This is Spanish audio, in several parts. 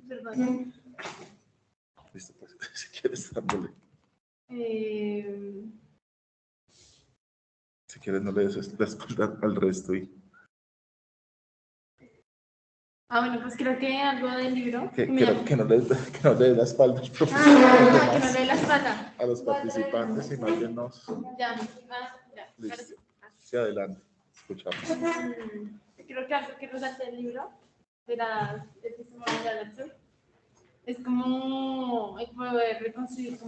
Perdón. Listo, pues, si quieres, dándole. Si quieres, no le des la espalda al resto. Bueno, pues creo que algo del libro. Que no le des la espalda al profesor. Que no le dé la espalda. A los participantes y más bien nos. Ya. Listo. Sí, adelante. Escuchamos. Creo que algo que resalta el libro de la epistemología del sur es como el poder reconstruir,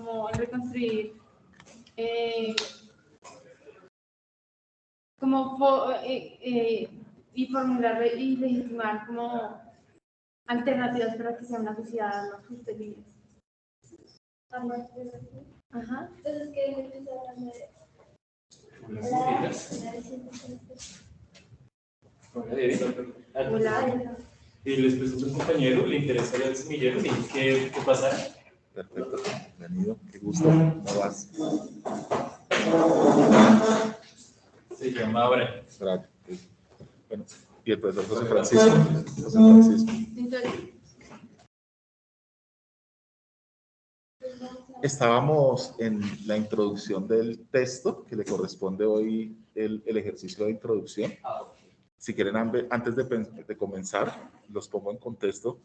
y formular y legitimar como alternativas para que sea una sociedad más justa y libre. Ajá. Entonces, ¿qué empieza hablando de Hola. Y les presento a un compañero, le interesa el semillero, ¿qué pasa? Perfecto, bienvenido, qué gusto, ¿cómo vas? Se llama Abraham. Bueno, y el profesor José Francisco. Estábamos en la introducción del texto, que le corresponde hoy el ejercicio de introducción. Si quieren, antes de comenzar, los pongo en contexto.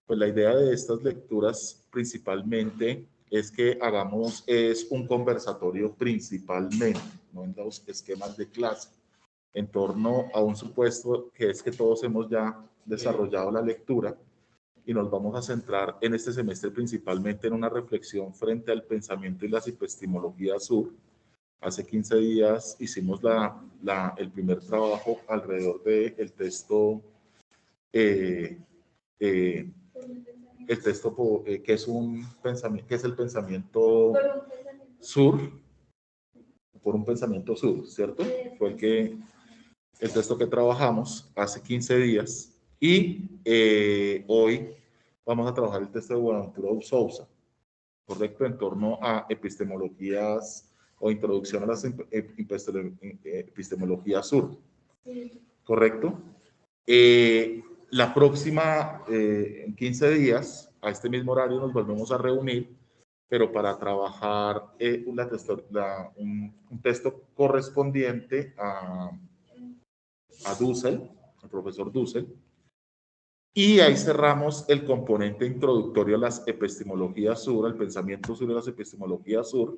Pues la idea de estas lecturas principalmente es que hagamos un conversatorio principalmente, no en los esquemas de clase, en torno a un supuesto que es que todos hemos ya desarrollado la lectura y nos vamos a centrar en este semestre principalmente en una reflexión frente al pensamiento y las epistemologías sur. Hace 15 días hicimos el primer trabajo alrededor del texto, que es un pensamiento, que es el pensamiento sur, por un pensamiento sur, ¿cierto? Fue el texto que trabajamos hace 15 días y hoy vamos a trabajar el texto de Buenaventura Sousa, ¿correcto? En torno a epistemologías o introducción a las epistemologías sur, ¿correcto? La próxima, en 15 días, a este mismo horario nos volvemos a reunir, pero para trabajar un texto correspondiente a Dussel, al profesor Dussel, y ahí cerramos el componente introductorio a las epistemologías sur, al pensamiento sur y las epistemologías sur,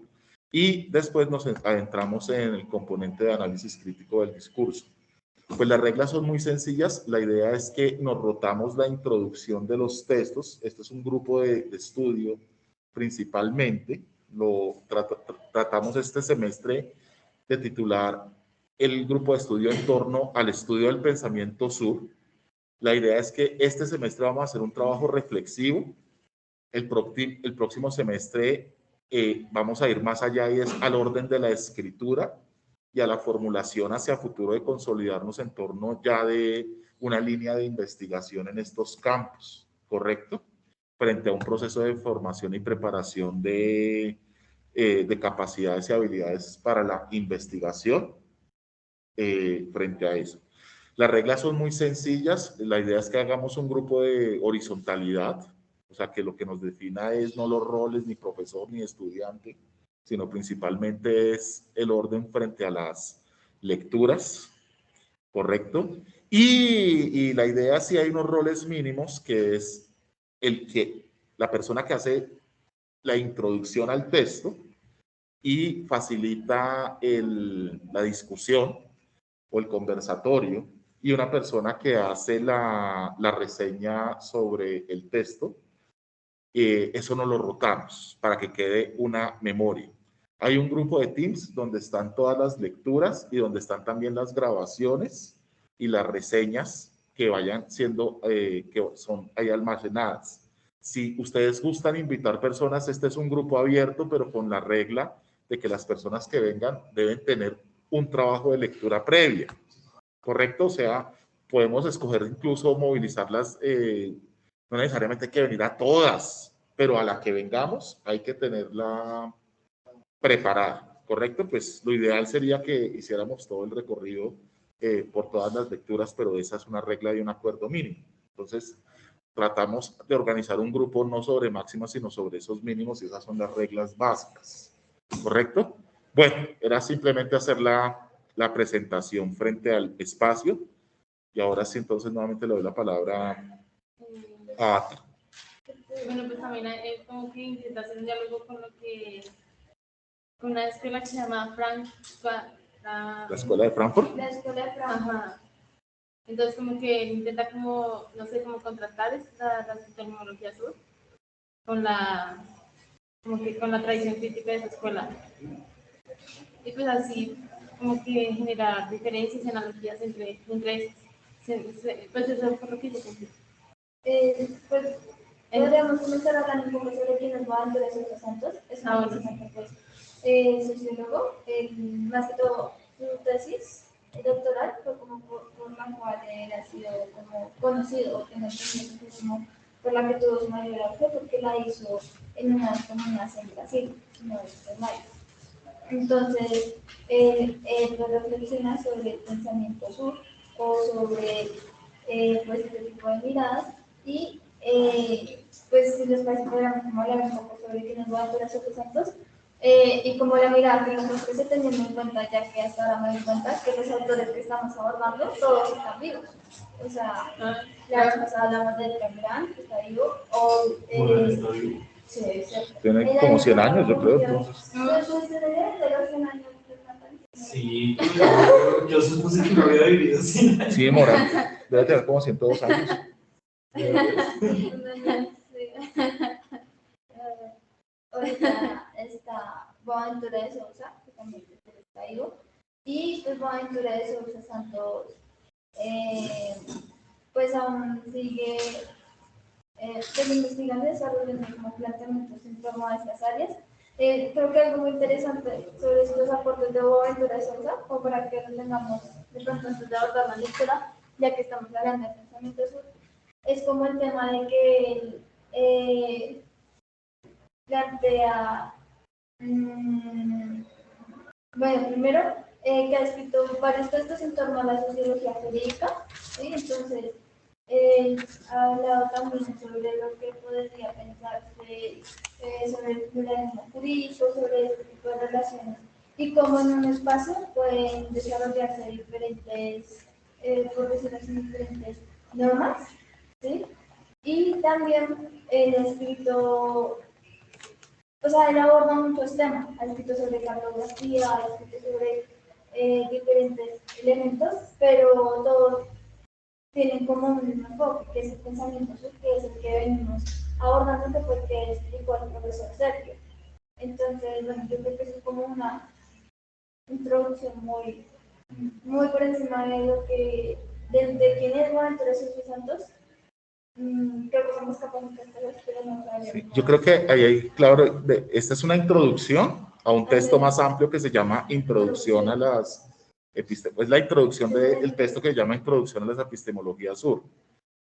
y después nos adentramos en el componente de análisis crítico del discurso. Pues las reglas son muy sencillas, la idea es que nos rotamos la introducción de los textos, este es un grupo de estudio principalmente, tratamos este semestre de titular el grupo de estudio en torno al estudio del pensamiento sur. La idea es que este semestre vamos a hacer un trabajo reflexivo. El próximo semestre vamos a ir más allá y es al orden de la escritura y a la formulación hacia futuro de consolidarnos en torno ya de una línea de investigación en estos campos, ¿correcto? Frente a un proceso de formación y preparación de capacidades y habilidades para la investigación frente a eso. Las reglas son muy sencillas. La idea es que hagamos un grupo de horizontalidad, o sea, que lo que nos defina es no los roles, ni profesor, ni estudiante, sino principalmente es el orden frente a las lecturas, ¿correcto? Y la idea sí hay unos roles mínimos, que es la persona que hace la introducción al texto y facilita la discusión o el conversatorio, y una persona que hace la reseña sobre el texto. Eso no lo rotamos para que quede una memoria. Hay un grupo de Teams donde están todas las lecturas y donde están también las grabaciones y las reseñas que vayan siendo, que son ahí almacenadas. Si ustedes gustan invitar personas, este es un grupo abierto, pero con la regla de que las personas que vengan deben tener un trabajo de lectura previa, ¿correcto? O sea, podemos escoger incluso movilizarlas, no necesariamente hay que venir a todas, pero a la que vengamos hay que tenerla preparada, ¿correcto? Pues lo ideal sería que hiciéramos todo el recorrido por todas las lecturas, pero esa es una regla y un acuerdo mínimo. Entonces, tratamos de organizar un grupo no sobre máximas, sino sobre esos mínimos, y esas son las reglas básicas, ¿correcto? Bueno, era simplemente hacer la presentación frente al espacio, y ahora sí, entonces nuevamente le doy la palabra a Ata. Bueno, pues también es como que intenta hacer un diálogo con una escuela que se llama Frank. La escuela de Frankfurt. La escuela de Frankfurt. Ajá. Entonces como que intenta como, no sé, como contrastar la terminología sur con como que con la tradición crítica de esa escuela. Y pues así como que generar diferencias y analogías entre pues eso fue lo que yo sentí. Pues podríamos comenzar hablando un poco sobre quién es Juan Andrés Sosa Santos. Es un interesante pues, sociólogo, más que todo su tesis doctoral fue como por la cual él ha sido como conocido en el muchísimo, por la que tuvo su mayor auge, porque la hizo en unas comunas en Brasil, no es mal. Entonces, él reflexiona sobre el pensamiento sur o sobre pues, este tipo de miradas y pues si les parece podríamos hablar un poco sobre quién es Boaventura Soto Santos y como la mirada que nosotros teniendo en cuenta, ya que hasta ahora me doy cuenta que los autores que estamos abordando todos están vivos. O sea, la vez pasada hablamos de Edgar Milán, que está vivo, o Está vivo. sí, es cierto. Tiene como 100 años, yo creo, entonces. Pues de los 100 años de Natal. Sí, yo supuse que no había vivido así. Sí, Morán, debe tener como 102 años. Ahorita está Boaventura de Sousa, que también está vivo, y pues Boaventura de Sousa Santos, pues aún sigue pues investigando y desarrollando como planteamientos en torno a estas áreas. Creo que algo muy interesante sobre estos aportes de Boaventura de Sousa, o para que lo tengamos de pronto antes de abordar la lectura, ya que estamos hablando de pensamiento sur, es como el tema de que él plantea, bueno, primero, que ha escrito varios textos en torno a la sociología jurídica, ¿sí? Entonces, ha hablado también sobre lo que podría pensarse sobre el pluralismo jurídico, sobre este tipo de relaciones, y cómo en un espacio pueden desarrollarse diferentes, por decirlo así, diferentes normas, ¿sí? Y también él ha escrito, o sea, él aborda muchos temas, ha escrito sobre cartografía, ha escrito sobre diferentes elementos, pero todos tienen como un mismo enfoque, que es el pensamiento sur, que es el que venimos abordando, que fue que explicó el profesor Sergio. Entonces, bueno, yo creo que eso es como una introducción muy, muy por encima de lo que, de quién es Boaventura Sosa Santos. Creo que somos capaces de hacer, pero no sabemos. Sí, yo creo que ahí hay, claro, esta es una introducción a un texto más amplio que se llama Introducción a las es la introducción del texto que se llama Introducción a las Epistemologías Sur,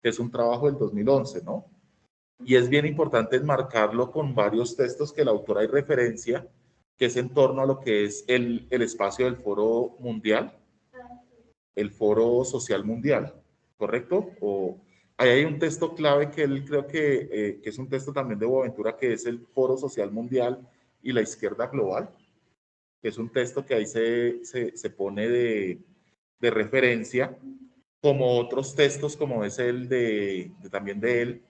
que es un trabajo del 2011, ¿no? Y es bien importante enmarcarlo con varios textos que el autor hay referencia, que es en torno a lo que es el espacio del Foro Mundial, el Foro Social Mundial, ¿correcto? O ahí hay un texto clave que él creo que es un texto también de Boaventura, que es el Foro Social Mundial y la Izquierda Global, que es un texto que ahí se pone de referencia, como otros textos, como es el también de él,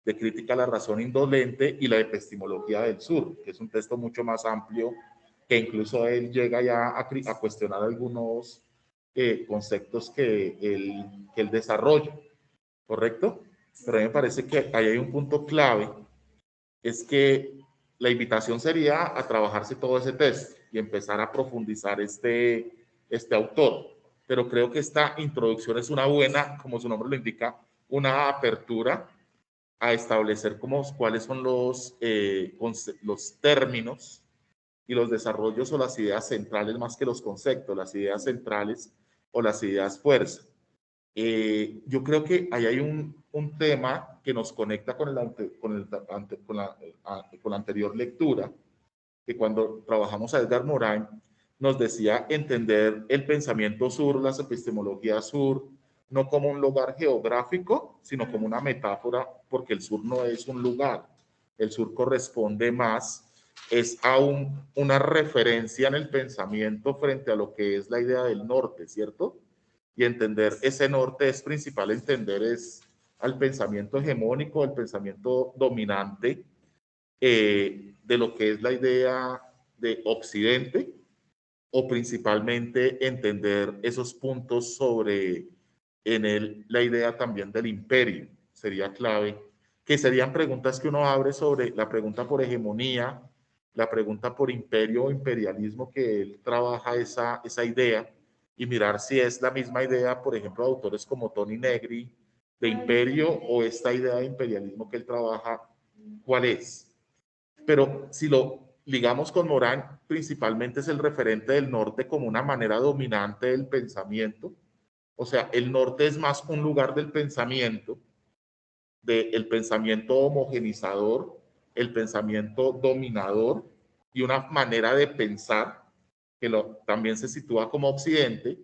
de Crítica a la Razón Indolente y la Epistemología del Sur, que es un texto mucho más amplio, que incluso él llega ya a cuestionar algunos conceptos que él desarrolla, ¿correcto? Pero a mí me parece que ahí hay un punto clave, es que la invitación sería a trabajarse todo ese texto y empezar a profundizar este autor. Pero creo que esta introducción es una buena, como su nombre lo indica, una apertura a establecer cuáles son los términos y los desarrollos o las ideas centrales más que los conceptos, las ideas centrales o las ideas fuerza. Yo creo que ahí hay un tema que nos conecta con la anterior lectura, que cuando trabajamos a Edgar Morin nos decía entender el pensamiento sur, las epistemologías sur, no como un lugar geográfico, sino como una metáfora, porque el sur no es un lugar, el sur corresponde más, es aún una referencia en el pensamiento frente a lo que es la idea del norte, ¿cierto? Y entender ese norte es principal, entender es al pensamiento hegemónico, al pensamiento dominante de lo que es la idea de Occidente, o principalmente entender esos puntos sobre en él la idea también del imperio, sería clave, que serían preguntas que uno abre sobre la pregunta por hegemonía, la pregunta por imperio o imperialismo, que él trabaja esa idea, y mirar si es la misma idea, por ejemplo, de autores como Toni Negri, de imperio, o esta idea de imperialismo que él trabaja, ¿cuál es? Pero si lo ligamos con Morán, principalmente es el referente del norte como una manera dominante del pensamiento. O sea, el norte es más un lugar del pensamiento, del pensamiento homogenizador, el pensamiento dominador y una manera de pensar que también se sitúa como occidente,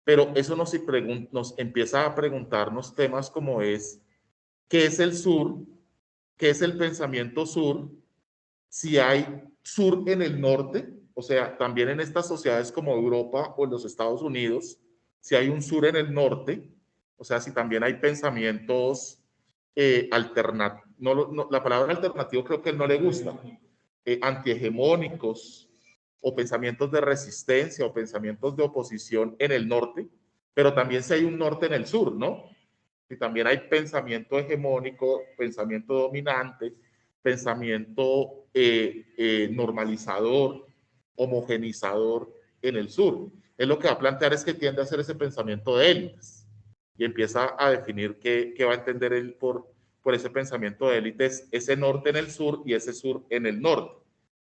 pero eso nos empieza a preguntarnos temas como es, ¿qué es el sur? ¿Qué es el pensamiento sur? Si hay sur en el norte, o sea, también en estas sociedades como Europa o en los Estados Unidos, si hay un sur en el norte, o sea, si también hay pensamientos alternativos, la palabra alternativo creo que él no le gusta, antihegemónicos o pensamientos de resistencia o pensamientos de oposición en el norte, pero también si hay un norte en el sur, ¿no? Y también hay pensamiento hegemónico, pensamiento dominante, pensamiento normalizador, homogenizador en el sur. Él lo que va a plantear es que tiende a hacer ese pensamiento de élites y empieza a definir qué va a entender él por ese pensamiento de élites, ese norte en el sur y ese sur en el norte.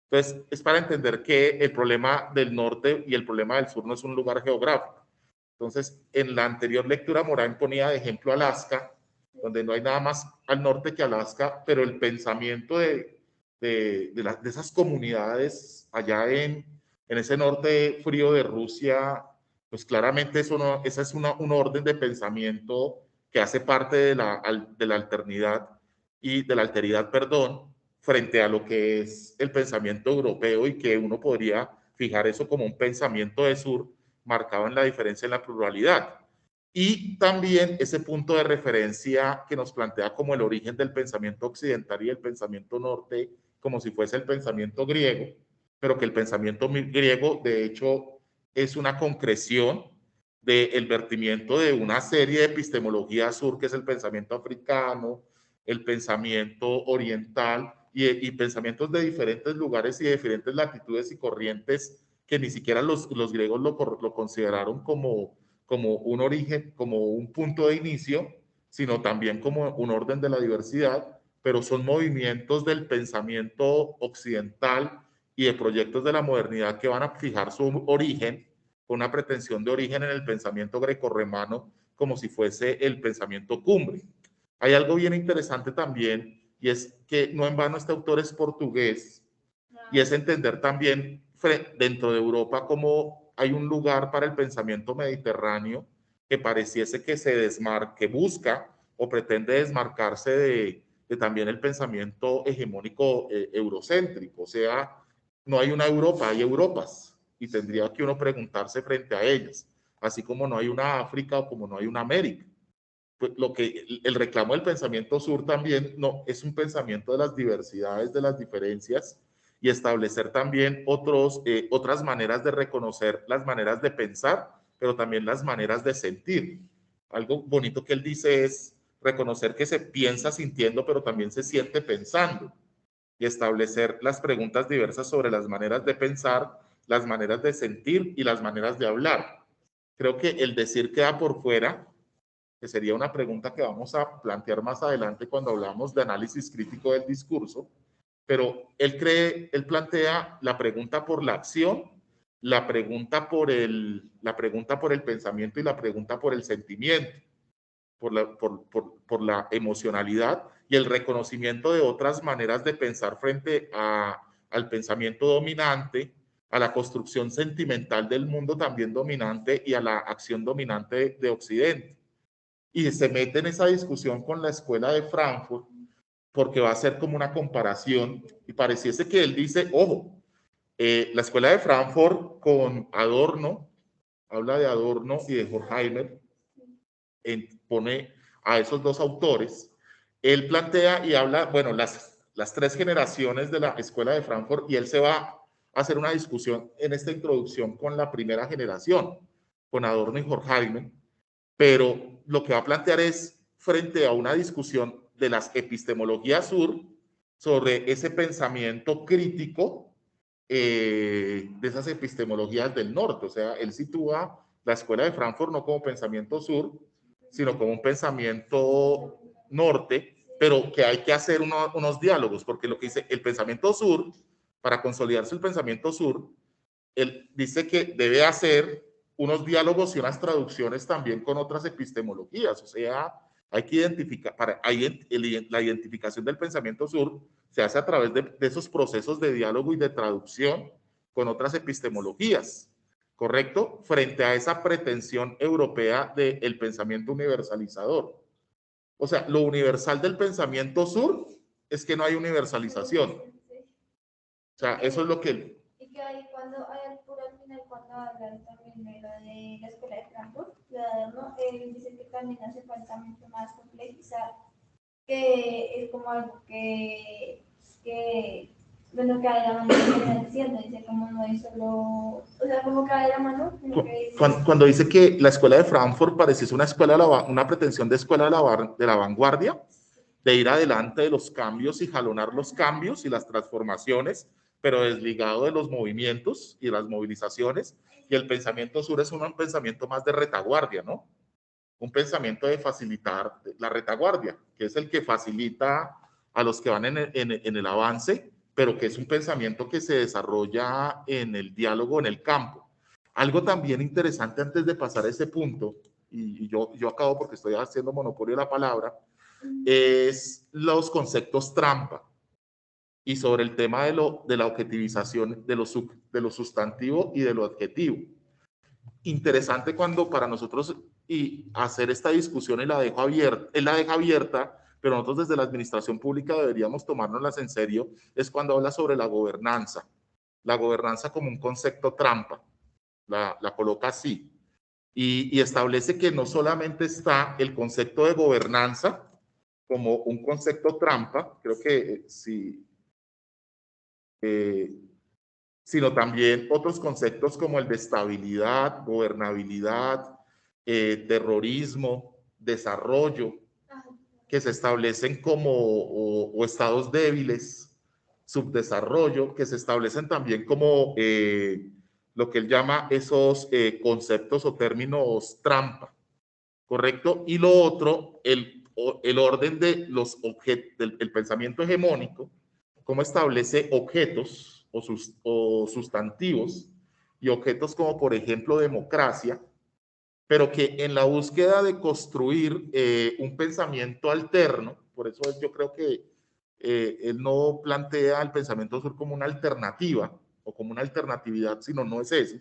Entonces, es para entender que el problema del norte y el problema del sur no es un lugar geográfico. Entonces, en la anterior lectura, Morán ponía de ejemplo Alaska, donde no hay nada más al norte que Alaska, pero el pensamiento de esas comunidades allá en ese norte frío de Rusia, pues claramente eso no, esa es un orden de pensamiento que hace parte de la alternidad y de la alteridad, perdón, frente a lo que es el pensamiento europeo, y que uno podría fijar eso como un pensamiento de sur marcado en la diferencia en la pluralidad. Y también ese punto de referencia que nos plantea como el origen del pensamiento occidental y el pensamiento norte, como si fuese el pensamiento griego, pero que el pensamiento griego de hecho es una concreción del vertimiento de una serie de epistemología sur, que es el pensamiento africano, el pensamiento oriental y pensamientos de diferentes lugares y de diferentes latitudes y corrientes, que ni siquiera los griegos lo consideraron como un origen, como un punto de inicio, sino también como un orden de la diversidad, pero son movimientos del pensamiento occidental y de proyectos de la modernidad que van a fijar su origen, con una pretensión de origen en el pensamiento grecorromano, como si fuese el pensamiento cumbre. Hay algo bien interesante también, y es que no en vano este autor es portugués, y es entender también dentro de Europa cómo hay un lugar para el pensamiento mediterráneo que pareciese que se desmarque, que busca o pretende desmarcarse de también el pensamiento hegemónico eurocéntrico. O sea, no hay una Europa, hay Europas, y tendría que uno preguntarse frente a ellas, así como no hay una África o como no hay una América. Pues lo que el reclamo del pensamiento sur también no es un pensamiento de las diversidades, de las diferencias, y establecer también otras maneras de reconocer las maneras de pensar, pero también las maneras de sentir. Algo bonito que él dice es reconocer que se piensa sintiendo, pero también se siente pensando, y establecer las preguntas diversas sobre las maneras de pensar, las maneras de sentir y las maneras de hablar. Creo que el decir queda por fuera, que sería una pregunta que vamos a plantear más adelante cuando hablamos de análisis crítico del discurso, pero él plantea la pregunta por la acción, la pregunta por el pensamiento y la pregunta por el sentimiento, por la emocionalidad y el reconocimiento de otras maneras de pensar frente al pensamiento dominante, a la construcción sentimental del mundo también dominante y a la acción dominante de Occidente. y se mete en esa discusión con la escuela de Frankfurt, porque va a ser como una comparación, y pareciese que él dice, ojo, la escuela de Frankfurt con Adorno, habla de Adorno y de Horkheimer, pone a esos dos autores, él plantea y habla, bueno, las tres generaciones de la escuela de Frankfurt, y él se va a hacer una discusión en esta introducción con la primera generación, con Adorno y Horkheimer, pero lo que va a plantear es frente a una discusión de las epistemologías sur sobre ese pensamiento crítico de esas epistemologías del norte. O sea, él sitúa la escuela de Frankfurt no como pensamiento sur, sino como un pensamiento norte, pero que hay que hacer unos diálogos, porque lo que dice el pensamiento sur, para consolidarse el pensamiento sur, él dice que debe hacer unos diálogos y unas traducciones también con otras epistemologías. O sea, hay que identificar, la identificación del pensamiento sur se hace a través de esos procesos de diálogo y de traducción con otras epistemologías, ¿correcto? Frente a esa pretensión europea del pensamiento universalizador. O sea, lo universal del pensamiento sur es que no hay universalización. O sea, eso es lo que... Y que ahí cuando hay al final, cuando hablan también de lo de la escuela de Frankfurt, ¿no? Él dice que también hace falta mucho más complejizar, que es como algo bueno, que hay la mano que diciendo, dice como no es solo, o sea, como que hay la mano. Cuando dice que la escuela de Frankfurt parece una escuela, una pretensión de escuela de la vanguardia, de ir adelante de los cambios y jalonar los cambios y las transformaciones, pero desligado de los movimientos y las movilizaciones, y el pensamiento sur es un pensamiento más de retaguardia, ¿no? Un pensamiento de facilitar la retaguardia, que es el que facilita a los que van en el avance, pero que es un pensamiento que se desarrolla en el diálogo, en el campo. Algo también interesante antes de pasar a ese punto, y yo acabo porque estoy haciendo monopolio de la palabra, es los conceptos trampa y sobre el tema de la objetivización de lo sustantivo y de lo adjetivo. Interesante cuando para nosotros y hacer esta discusión él la deja abierta, pero nosotros desde la administración pública deberíamos tomárnoslas en serio, es cuando habla sobre la gobernanza como un concepto trampa, la coloca así, y establece que no solamente está el concepto de gobernanza como un concepto trampa, creo que sí, sino también otros conceptos como el de estabilidad, gobernabilidad, terrorismo, desarrollo, que se establecen como o estados débiles, subdesarrollo, que se establecen también como lo que él llama esos conceptos o términos trampa, ¿correcto? Y lo otro, el orden de los del pensamiento hegemónico, cómo establece objetos o sustantivos y objetos como por ejemplo democracia, pero que en la búsqueda de construir un pensamiento alterno, por eso yo creo que él no plantea el pensamiento sur como una alternativa o como una alternatividad, sino no es eso,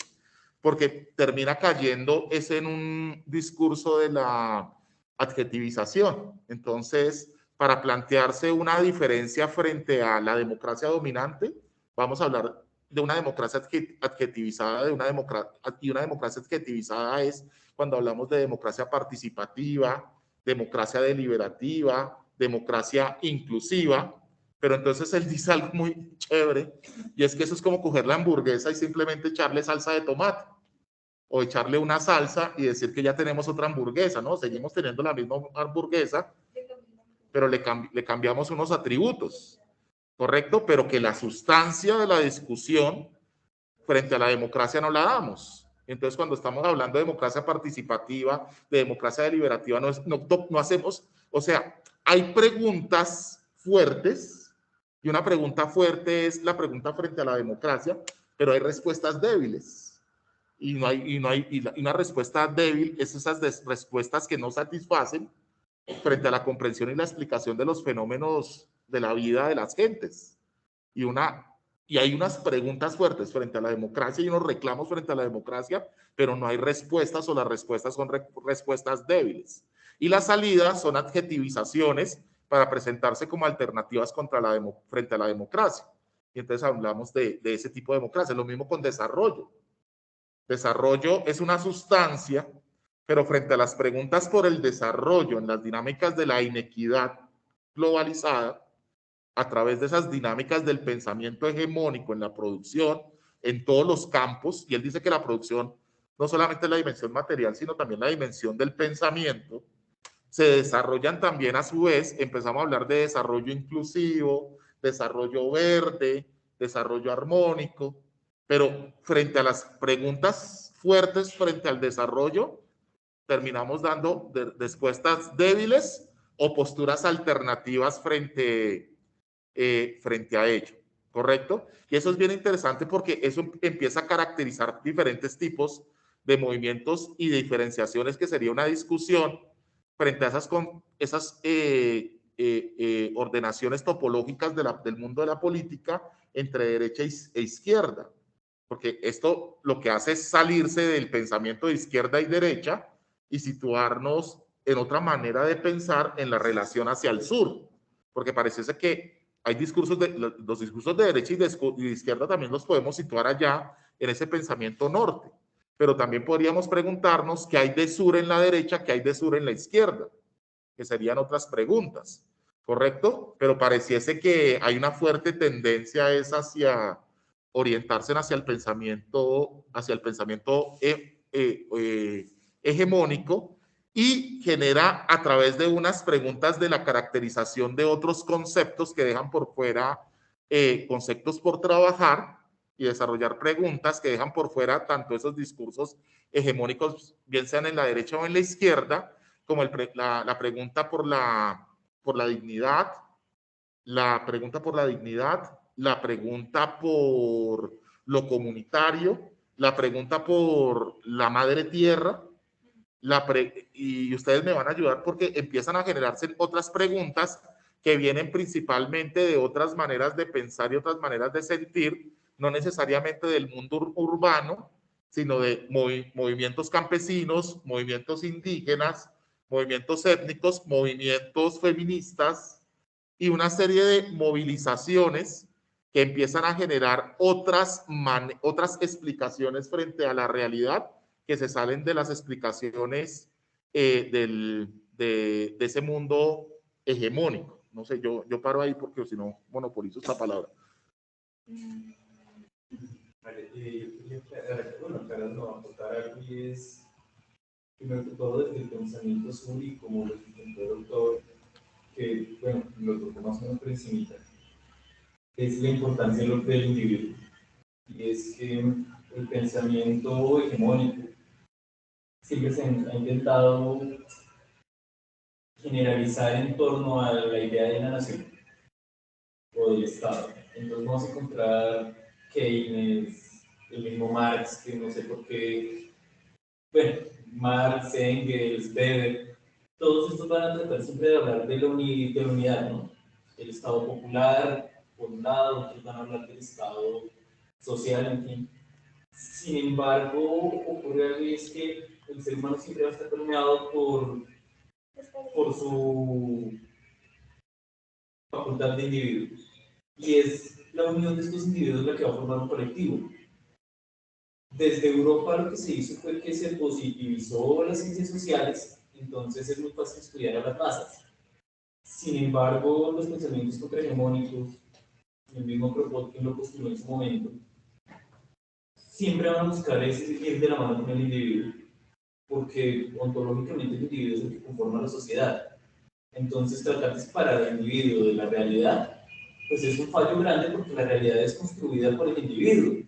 porque termina cayendo es en un discurso de la adjetivización. Entonces, para plantearse una diferencia frente a la democracia dominante, vamos a hablar de una democracia adjetivizada, y una democracia adjetivizada es cuando hablamos de democracia participativa, democracia deliberativa, democracia inclusiva, pero entonces él dice algo muy chévere, y es que eso es como coger la hamburguesa y simplemente echarle salsa de tomate, o echarle una salsa y decir que ya tenemos otra hamburguesa, ¿no? Seguimos teniendo la misma hamburguesa, pero le cambiamos unos atributos, ¿correcto? Pero que la sustancia de la discusión frente a la democracia no la damos. Entonces, cuando estamos hablando de democracia participativa, de democracia deliberativa, no hacemos, o sea, hay preguntas fuertes, y una pregunta fuerte es la pregunta frente a la democracia, pero hay respuestas débiles. Y una respuesta débil es esas respuestas que no satisfacen frente a la comprensión y la explicación de los fenómenos de la vida de las gentes. Y hay unas preguntas fuertes frente a la democracia y unos reclamos frente a la democracia, pero no hay respuestas, o las respuestas son respuestas débiles. Y las salidas son adjetivizaciones para presentarse como alternativas frente a la democracia. Y entonces hablamos de ese tipo de democracia. Lo mismo con desarrollo. Desarrollo es una sustancia, pero frente a las preguntas por el desarrollo en las dinámicas de la inequidad globalizada, a través de esas dinámicas del pensamiento hegemónico en la producción, en todos los campos, y él dice que la producción no solamente es la dimensión material, sino también la dimensión del pensamiento, se desarrollan también a su vez, empezamos a hablar de desarrollo inclusivo, desarrollo verde, desarrollo armónico, pero frente a las preguntas fuertes frente al desarrollo, terminamos dando respuestas débiles o posturas alternativas frente a ello, ¿correcto? Y eso es bien interesante porque eso empieza a caracterizar diferentes tipos de movimientos y de diferenciaciones, que sería una discusión frente a esas ordenaciones topológicas del mundo de la política entre derecha e izquierda, porque esto lo que hace es salirse del pensamiento de izquierda y derecha y situarnos en otra manera de pensar en la relación hacia el sur, porque pareciese que hay discursos los discursos de derecha y de izquierda también los podemos situar allá en ese pensamiento norte, pero también podríamos preguntarnos qué hay de sur en la derecha, qué hay de sur en la izquierda, que serían otras preguntas, ¿correcto? Pero pareciese que hay una fuerte tendencia es hacia orientarse hacia el pensamiento hegemónico, y genera a través de unas preguntas de la caracterización de otros conceptos que dejan por fuera conceptos por trabajar, y desarrollar preguntas que dejan por fuera tanto esos discursos hegemónicos, bien sean en la derecha o en la izquierda, como la pregunta por la dignidad, la pregunta por la dignidad, la pregunta por lo comunitario, la pregunta por la madre tierra, y ustedes me van a ayudar porque empiezan a generarse otras preguntas que vienen principalmente de otras maneras de pensar y otras maneras de sentir, no necesariamente del mundo urbano, sino de movimientos campesinos, movimientos indígenas, movimientos étnicos, movimientos feministas y una serie de movilizaciones que empiezan a generar otras explicaciones frente a la realidad, que se salen de las explicaciones de ese mundo hegemónico. No sé, yo paro ahí porque si no monopolizo esta palabra. Vale, bueno, acá no aportar algo, y es, primero que todo, desde el pensamiento sur, y como lo explicó el doctor, que, bueno, lo tocó más o menos por encimita, es la importancia del individuo. Y es que el pensamiento hegemónico siempre se ha intentado generalizar en torno a la idea de la nación o del Estado. Entonces vamos a encontrar Keynes, el mismo Marx, que no sé por qué, bueno, Marx, Engels, Weber, todos estos van a tratar siempre de hablar de la unidad, ¿no? El Estado popular, por un lado, otros van a hablar del Estado social, en fin. Sin embargo, ocurre algo, y es que el ser humano siempre va a estar permeado por su facultad de individuo. Y es la unión de estos individuos la que va a formar un colectivo. Desde Europa lo que se hizo fue que se positivizó las ciencias sociales, entonces es muy fácil estudiar a las masas. Sin embargo, los pensamientos contrahegemónicos, el mismo Kropotkin lo postuló en su momento, siempre van a buscar ir de la mano con el individuo, porque ontológicamente el individuo es el que conforma la sociedad. Entonces, tratar de separar al individuo de la realidad, pues es un fallo grande, porque la realidad es construida por el individuo.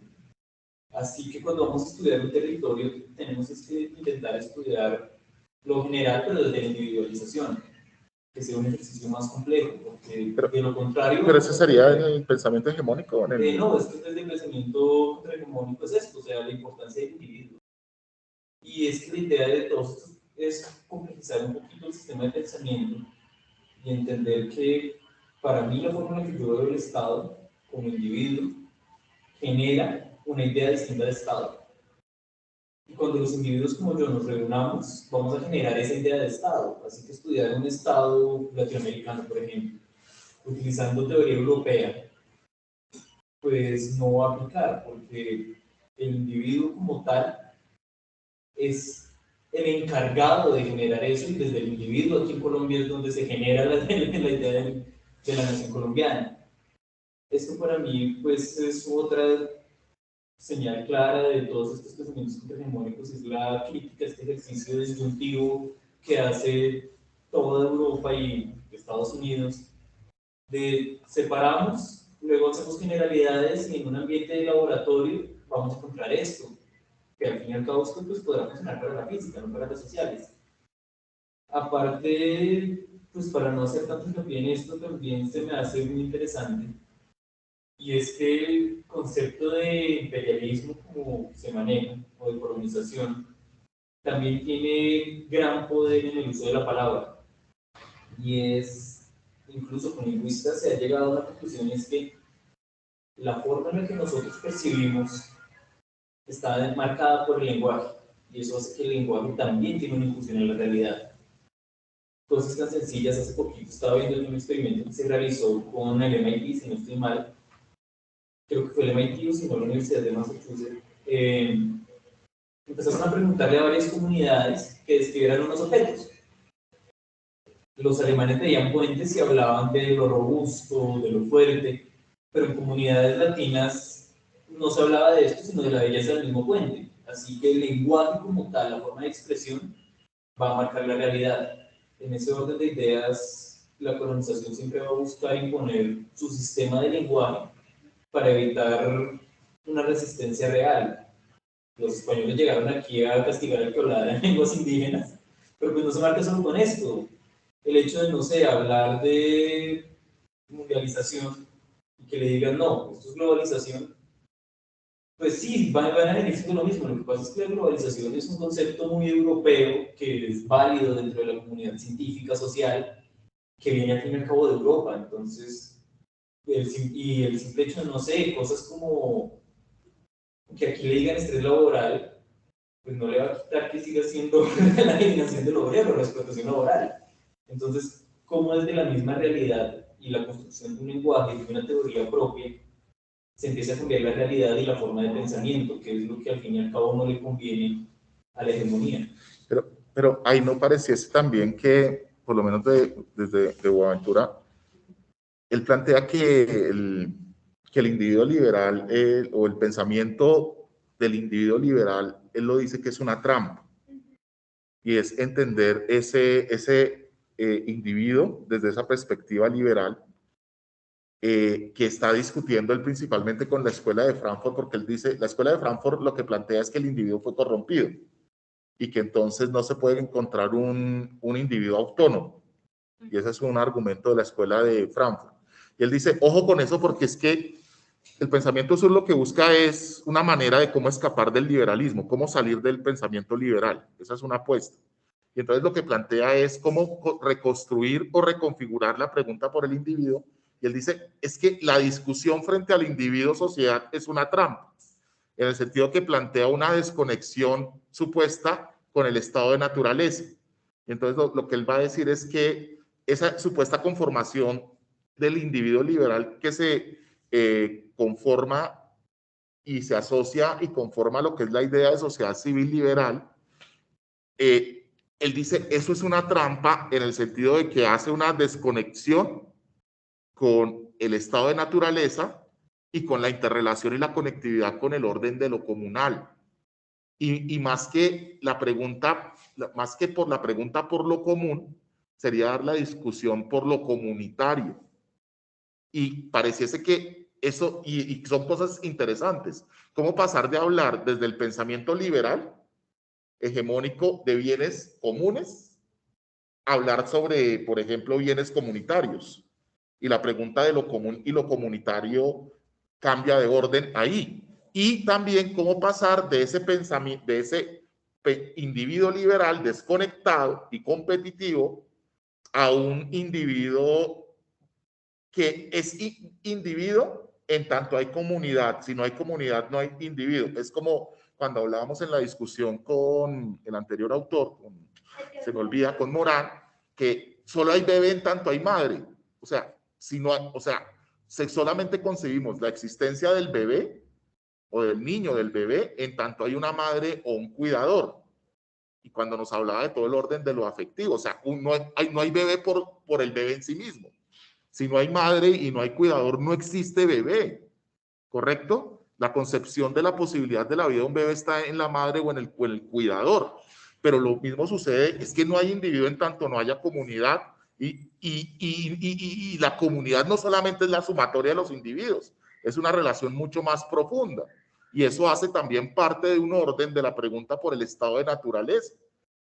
Así que cuando vamos a estudiar un territorio, tenemos que intentar estudiar lo general, pero desde la individualización, que sea un ejercicio más complejo, porque de lo contrario... Pero ese sería el pensamiento hegemónico. No, es que desde el pensamiento contrahegemónico es esto, o sea, la importancia del individuo. Y es que la idea de todos estos es complejizar un poquito el sistema de pensamiento y entender que, para mí, la forma en la que yo veo el Estado como individuo genera una idea distinta de Estado. Y cuando los individuos como yo nos reunamos, vamos a generar esa idea de Estado. Así que estudiar un Estado latinoamericano, por ejemplo, utilizando teoría europea, pues no va a aplicar, porque el individuo como tal es el encargado de generar eso, y desde el individuo aquí en Colombia es donde se genera la idea de la nación colombiana. Esto para mí pues es otra señal clara de todos estos pensamientos contrahegemónicos, es la crítica, este ejercicio disyuntivo que hace toda Europa y Estados Unidos, de separamos, luego hacemos generalidades y en un ambiente de laboratorio vamos a encontrar esto, que al fin y al cabo esto pues, podrá funcionar para la física, no para las sociales. Aparte, pues para no hacer tanto hincapié en esto, también se me hace muy interesante, y es que el concepto de imperialismo como se maneja, o de colonización, también tiene gran poder en el uso de la palabra, y es, incluso con lingüistas se ha llegado a una conclusión, es que la forma en la que nosotros percibimos está marcada por el lenguaje, y eso hace que el lenguaje también tiene una inclusión en la realidad. Cosas tan sencillas, hace poquito estaba viendo un experimento que se realizó con el MIT, si no estoy mal, creo que fue el MIT o si no la Universidad de Massachusetts, empezaron a preguntarle a varias comunidades que describieran unos objetos. Los alemanes veían puentes y hablaban de lo robusto, de lo fuerte, pero en comunidades latinas no se hablaba de esto, sino de la belleza del mismo puente. Así que el lenguaje como tal, la forma de expresión, va a marcar la realidad. En ese orden de ideas, la colonización siempre va a buscar imponer su sistema de lenguaje para evitar una resistencia real. Los españoles llegaron aquí a castigar al que hablara en lenguas indígenas, pero pues no se marca solo con esto. El hecho de, no sé, hablar de mundialización y que le digan, no, esto es globalización, pues sí, van a venir diciendo lo mismo. Lo que pasa es que la globalización es un concepto muy europeo que es válido dentro de la comunidad científica, social, que viene al fin y al cabo de Europa. Entonces, el simple hecho de, no sé, cosas como que aquí le digan estrés laboral, pues no le va a quitar que siga siendo la eliminación del obrero, la explotación laboral. Entonces, cómo desde la misma realidad y la construcción de un lenguaje, de una teoría propia, se empieza a cambiar la realidad y la forma de pensamiento, que es lo que al fin y al cabo no le conviene a la hegemonía. Pero ahí no pareciese también que, por lo menos desde de Boaventura, él plantea que el individuo liberal o el pensamiento del individuo liberal, él lo dice que es una trampa, y es entender ese individuo desde esa perspectiva liberal, que está discutiendo él principalmente con la escuela de Frankfurt, porque él dice, la escuela de Frankfurt lo que plantea es que el individuo fue corrompido y que entonces no se puede encontrar un individuo autónomo. Y ese es un argumento de la escuela de Frankfurt. Y él dice, ojo con eso, porque es que el pensamiento sur lo que busca es una manera de cómo escapar del liberalismo, cómo salir del pensamiento liberal. Esa es una apuesta. Y entonces lo que plantea es cómo reconstruir o reconfigurar la pregunta por el individuo. Y él dice, es que la discusión frente al individuo-sociedad es una trampa, en el sentido que plantea una desconexión supuesta con el estado de naturaleza. Y entonces lo que él va a decir es que esa supuesta conformación del individuo liberal que se conforma y se asocia y conforma lo que es la idea de sociedad civil liberal, él dice, eso es una trampa en el sentido de que hace una desconexión con el estado de naturaleza y con la interrelación y la conectividad con el orden de lo comunal. Y más que la pregunta, más que por la pregunta por lo común, sería dar la discusión por lo comunitario. Y pareciese que eso, y son cosas interesantes, cómo pasar de hablar desde el pensamiento liberal, hegemónico de bienes comunes, a hablar sobre, por ejemplo, bienes comunitarios. Y la pregunta de lo común y lo comunitario cambia de orden ahí. Y también cómo pasar de ese pensamiento, de ese individuo liberal desconectado y competitivo a un individuo que es individuo en tanto hay comunidad. Si no hay comunidad, no hay individuo. Es como cuando hablábamos en la discusión con el anterior autor, se me olvida, con Morán, que solo hay bebé en tanto hay madre. O sea, si no, o sea, solamente concebimos la existencia del bebé o del niño, del bebé, en tanto hay una madre o un cuidador. Y cuando nos hablaba de todo el orden de lo afectivo, o sea, no hay bebé por el bebé en sí mismo. Si no hay madre y no hay cuidador, no existe bebé, ¿correcto? La concepción de la posibilidad de la vida de un bebé está en la madre o en el cuidador. Pero lo mismo sucede, es que no hay individuo en tanto no haya comunidad, y la comunidad no solamente es la sumatoria de los individuos, es una relación mucho más profunda. Y eso hace también parte de un orden de la pregunta por el estado de naturaleza.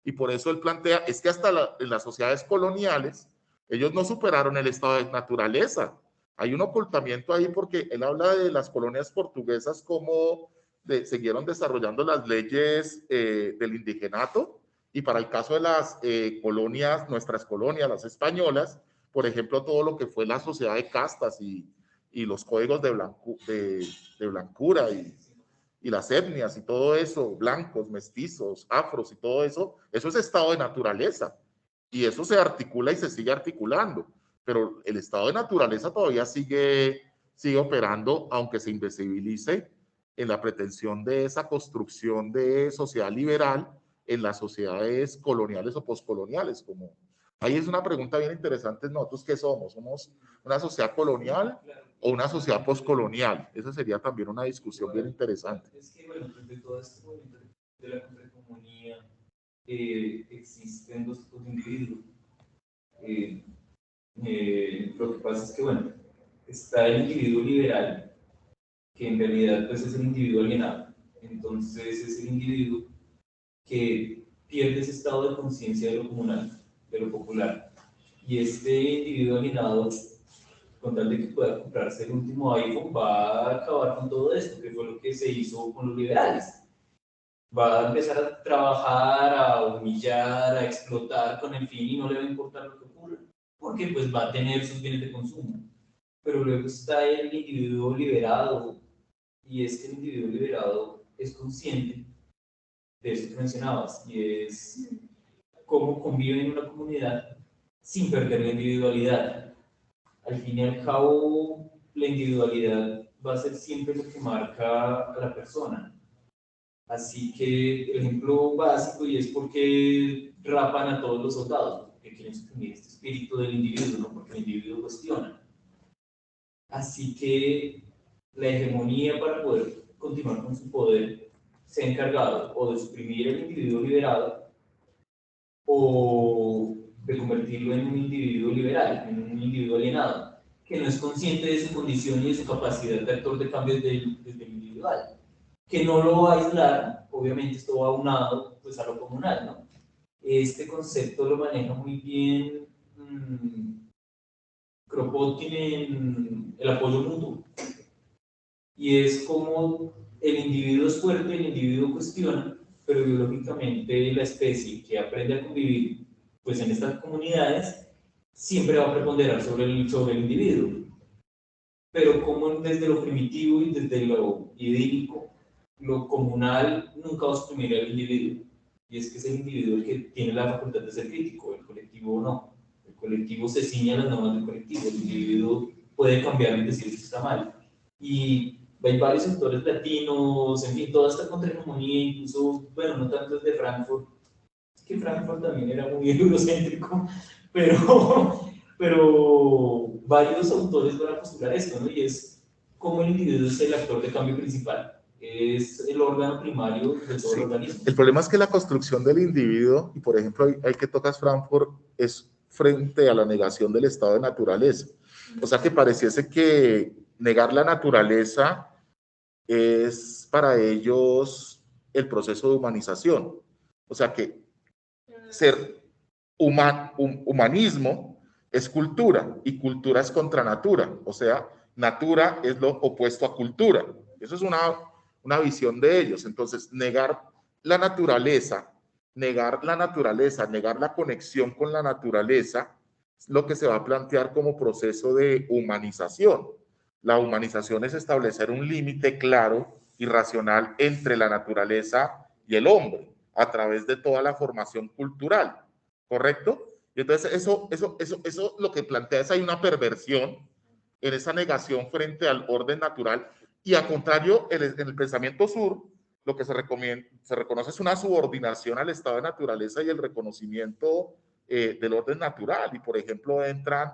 Y por eso él plantea, es que hasta en las sociedades coloniales, ellos no superaron el estado de naturaleza. Hay un ocultamiento ahí porque él habla de las colonias portuguesas como siguieron desarrollando las leyes del indigenato, y para el caso de las colonias, nuestras colonias, las españolas, por ejemplo, todo lo que fue la sociedad de castas y los códigos de blancura y las etnias y todo eso, blancos, mestizos, afros y todo eso, eso es estado de naturaleza. Y eso se articula y se sigue articulando. Pero el estado de naturaleza todavía sigue operando, aunque se invisibilice en la pretensión de esa construcción de sociedad liberal en las sociedades coloniales o poscoloniales. Como ahí es una pregunta bien interesante. ¿Nosotros qué somos? ¿Somos una sociedad colonial o una sociedad postcolonial? Esa sería también una discusión bien interesante. Es que, bueno, de todo este movimiento de la contrahegemonía existen dos tipos de individuos. Lo que pasa es que, bueno, está el individuo liberal, que en realidad pues, es el individuo alienado. Entonces es el individuo que pierde ese estado de conciencia de lo comunal, de lo popular. Y este individuo alienado, con tal de que pueda comprarse el último iPhone, va a acabar con todo esto, que fue lo que se hizo con los liberales. Va a empezar a trabajar, a humillar, a explotar con el fin y no le va a importar lo que ocurra, porque pues va a tener sus bienes de consumo. Pero luego está el individuo liberado, y es que el individuo liberado es consciente de eso que mencionabas, y es cómo convive en una comunidad sin perder la individualidad. Al fin y al cabo, la individualidad va a ser siempre lo que marca a la persona. Así que el ejemplo básico, y es porque rapan a todos los soldados, porque quieren suprimir este espíritu del individuo, ¿no? Porque el individuo cuestiona. Así que la hegemonía, para poder continuar con su poder, se ha encargado o de suprimir el individuo liberado o de convertirlo en un individuo liberal, en un individuo alienado, que no es consciente de su condición y de su capacidad de actor de cambio desde el individual, que no lo va a aislar. Obviamente esto va aunado pues, a lo comunal, ¿no? Este concepto lo maneja muy bien Kropotkin en El apoyo mutuo, y es como el individuo es fuerte, el individuo cuestiona, pero biológicamente la especie que aprende a convivir pues en estas comunidades siempre va a preponderar sobre el individuo. Pero como desde lo primitivo y desde lo idílico, lo comunal nunca va a suprimir al individuo, y es que es el individuo el que tiene la facultad de ser crítico, el colectivo no. El colectivo se ciña a las normas del colectivo, el individuo puede cambiar y decir que está mal. Y hay varios autores latinos, en fin, toda esta contrahegemonía, incluso, bueno, no tanto desde Frankfurt, es que Frankfurt también era muy eurocéntrico, pero varios autores van a postular esto, ¿no? Y es cómo el individuo es el actor de cambio principal, es el órgano primario de todo el organismo. El problema es que la construcción del individuo, y por ejemplo, hay que tocas Frankfurt, es frente a la negación del estado de naturaleza. O sea que pareciese que negar la naturaleza es para ellos el proceso de humanización. O sea que ser humanismo es cultura, y cultura es contra natura. O sea, natura es lo opuesto a cultura. Eso es una visión de ellos. Entonces, negar la naturaleza, negar la conexión con la naturaleza, es lo que se va a plantear como proceso de humanización. La humanización es establecer un límite claro irracional entre la naturaleza y el hombre a través de toda la formación cultural, ¿correcto? Y entonces eso lo que plantea es hay una perversión en esa negación frente al orden natural y al contrario, en el pensamiento sur, lo que se reconoce es una subordinación al estado de naturaleza y el reconocimiento del orden natural. Y, por ejemplo, entran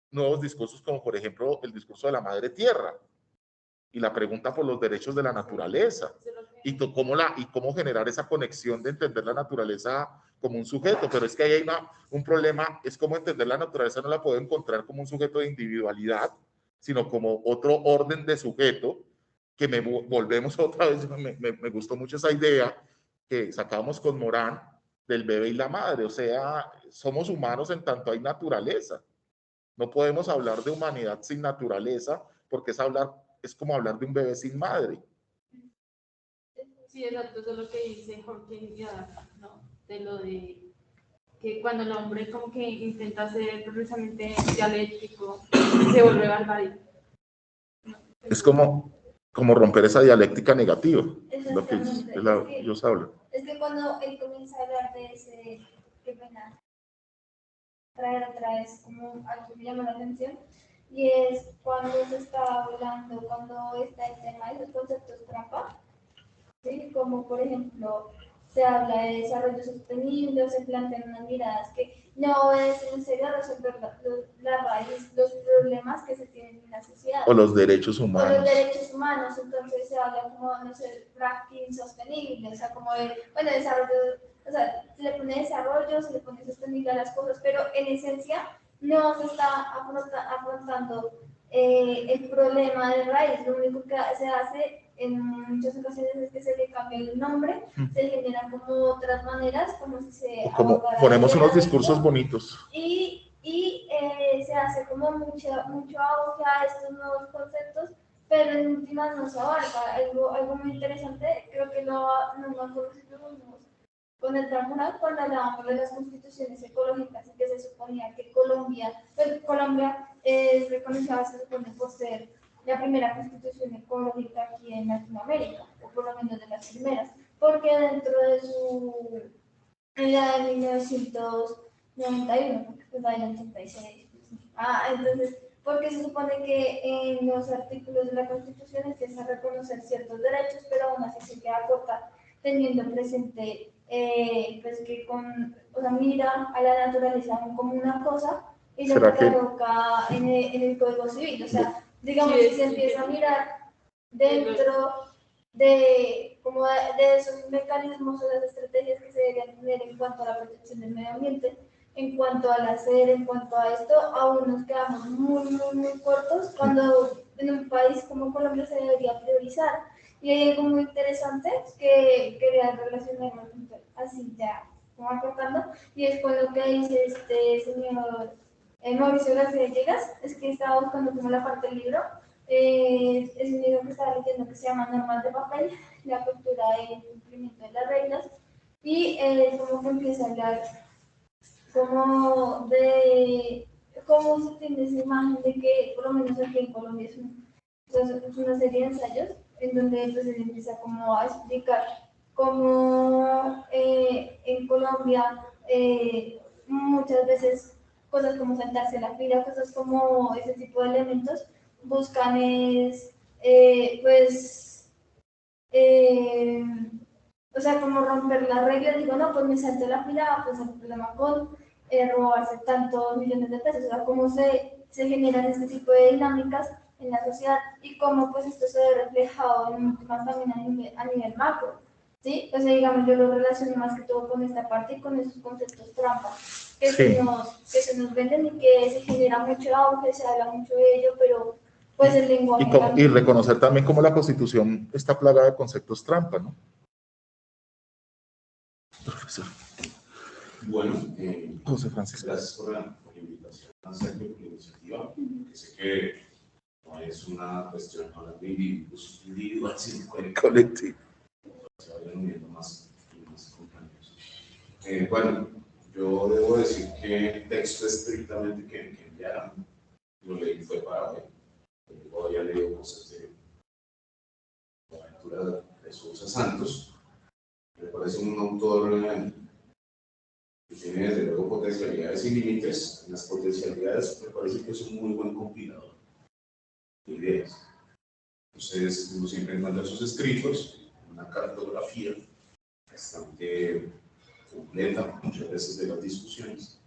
nuevos discursos como, por ejemplo, el discurso de la madre tierra y la pregunta por los derechos de la naturaleza y cómo generar esa conexión de entender la naturaleza como un sujeto. Pero es que ahí hay un problema, es como entender la naturaleza no la puedo encontrar como un sujeto de individualidad, sino como otro orden de sujeto que volvemos otra vez, me gustó mucho esa idea que sacamos con Morán del bebé y la madre, o sea, somos humanos en tanto hay naturaleza. No podemos hablar de humanidad sin naturaleza porque es como hablar de un bebé sin madre. Sí, exacto, eso es lo que dice Hawking y Adorno, ¿no? De lo de que cuando el hombre como que intenta ser precisamente dialéctico, se vuelve barbárico. Es como romper esa dialéctica negativa, es lo que Exactamente. ellos hablan. Es que cuando él comienza a hablar de ese, qué pena, traer otra vez como algo que me llama la atención, y es cuando se está hablando, cuando está el tema de los conceptos trampa, ¿sí? Como por ejemplo, se habla de desarrollo sostenible, o se plantean unas miradas que no obedecen en serio a resolver la raíz, los problemas que se tienen en la sociedad. O los derechos O humanos. los derechos humanos, entonces se habla como, no sé, ranking sostenible, o sea, como de, bueno, desarrollo, o sea, se le pone desarrollo, se le pone sostenible a las cosas, pero en esencia no se está afrontando el problema de raíz. Lo único que se hace en muchas ocasiones es que se le cambia el nombre, se generan como otras maneras, como si se como ponemos unos discursos bonitos. Y se hace como mucho auge a estos nuevos conceptos, pero en últimas no se abarca. Algo muy interesante, creo que no me acuerdo si lo vimos con el tribunal cuando hablábamos de las constituciones ecológicas y que se suponía que Colombia es reconocida, se supone, por ser la primera constitución ecológica aquí en Latinoamérica, o por lo menos de las primeras, porque dentro de la de 1991, porque fue la del 86. Entonces, porque se supone que en los artículos de la Constitución empieza a reconocer ciertos derechos, pero aún así se queda corta, teniendo presente pues que o sea, mira a la naturaleza como una cosa y lo coloca en el Código Civil. O sea, digamos que se empieza a mirar dentro de esos mecanismos o las estrategias que se deberían tener en cuanto a la protección del medio ambiente, en cuanto al hacer, en cuanto a esto, aún nos quedamos muy cortos cuando en un país como Colombia se debería priorizar. Y hay algo muy interesante que quería relacionarlo así ya, como acortando, y es con lo que dice este señor Mauricio García Llegas, es que estaba buscando como la parte del libro. Es un libro que estaba leyendo que se llama Normas de papel, la cultura del cumplimiento de las reglas, y como que empieza a hablar como de cómo se tiene esa imagen de que, por lo menos aquí en Colombia, es una serie de ensayos en donde entonces empieza como a explicar cómo en Colombia muchas veces cosas como saltarse la fila, cosas como ese tipo de elementos, buscan pues, o sea, como romper las reglas, digo, no, pues me salté la fila, pues el problema con robarse tantos millones de pesos, o sea, cómo se generan este tipo de dinámicas en la sociedad y cómo pues esto se ve reflejado en últimas también a nivel macro, ¿sí? O sea, digamos, yo lo relaciono más que todo con esta parte y con esos conceptos trampa, que, sí, que se nos venden y que se genera mucho auge, se habla mucho de ello, pero pues el lenguaje... Y reconocer también cómo la Constitución está plagada de conceptos trampa, ¿no? Profesor. Bueno, José Francisco. Gracias por la invitación a hacer la iniciativa. Sé que no es una cuestión hablando de individuos individuales, sino colectivo. Se vayan uniendo más compañeros. Bueno, yo debo decir que el texto estrictamente que enviaron, lo leí fue para hoy. Yo había leído cosas de aventura Rosa Santos. Me parece un autor que tiene desde luego potencialidades y límites. En las potencialidades me parece que es un muy buen compilador de ideas. Entonces uno siempre encuentra sus escritos, una cartografía bastante completa, muchas veces de las discusiones,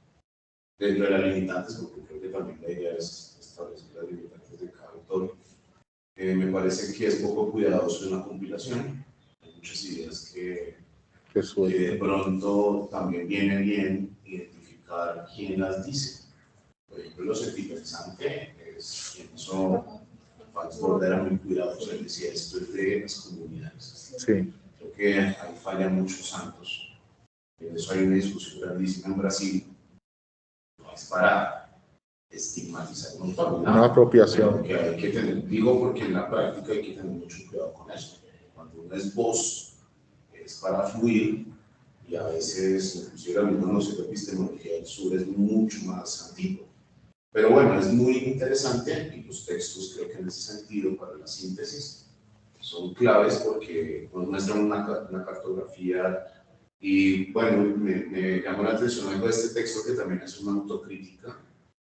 dentro de las limitantes, porque creo que también la idea es establecer las limitantes de cada autor. Me parece que es poco cuidadoso en la compilación, hay muchas ideas que de pronto también viene bien identificar quién las dice. Por ejemplo, lo sentimentalizante es quien eso Falsborg era muy cuidadoso, él decía esto es de las comunidades. Sí. Creo que ahí falla muchos Santos. En eso hay una discusión grandísima en Brasil. No es para estigmatizar una apropiación. Que hay que tener, digo porque en la práctica hay que tener mucho cuidado con eso. Cuando uno es voz, es para fluir, y a veces, inclusive la misma noción de epistemología del sur es mucho más antigua. Pero bueno, es muy interesante y los textos creo que en ese sentido para la síntesis son claves porque nos muestran una cartografía y bueno, me llamó la atención algo de este texto que también es una autocrítica,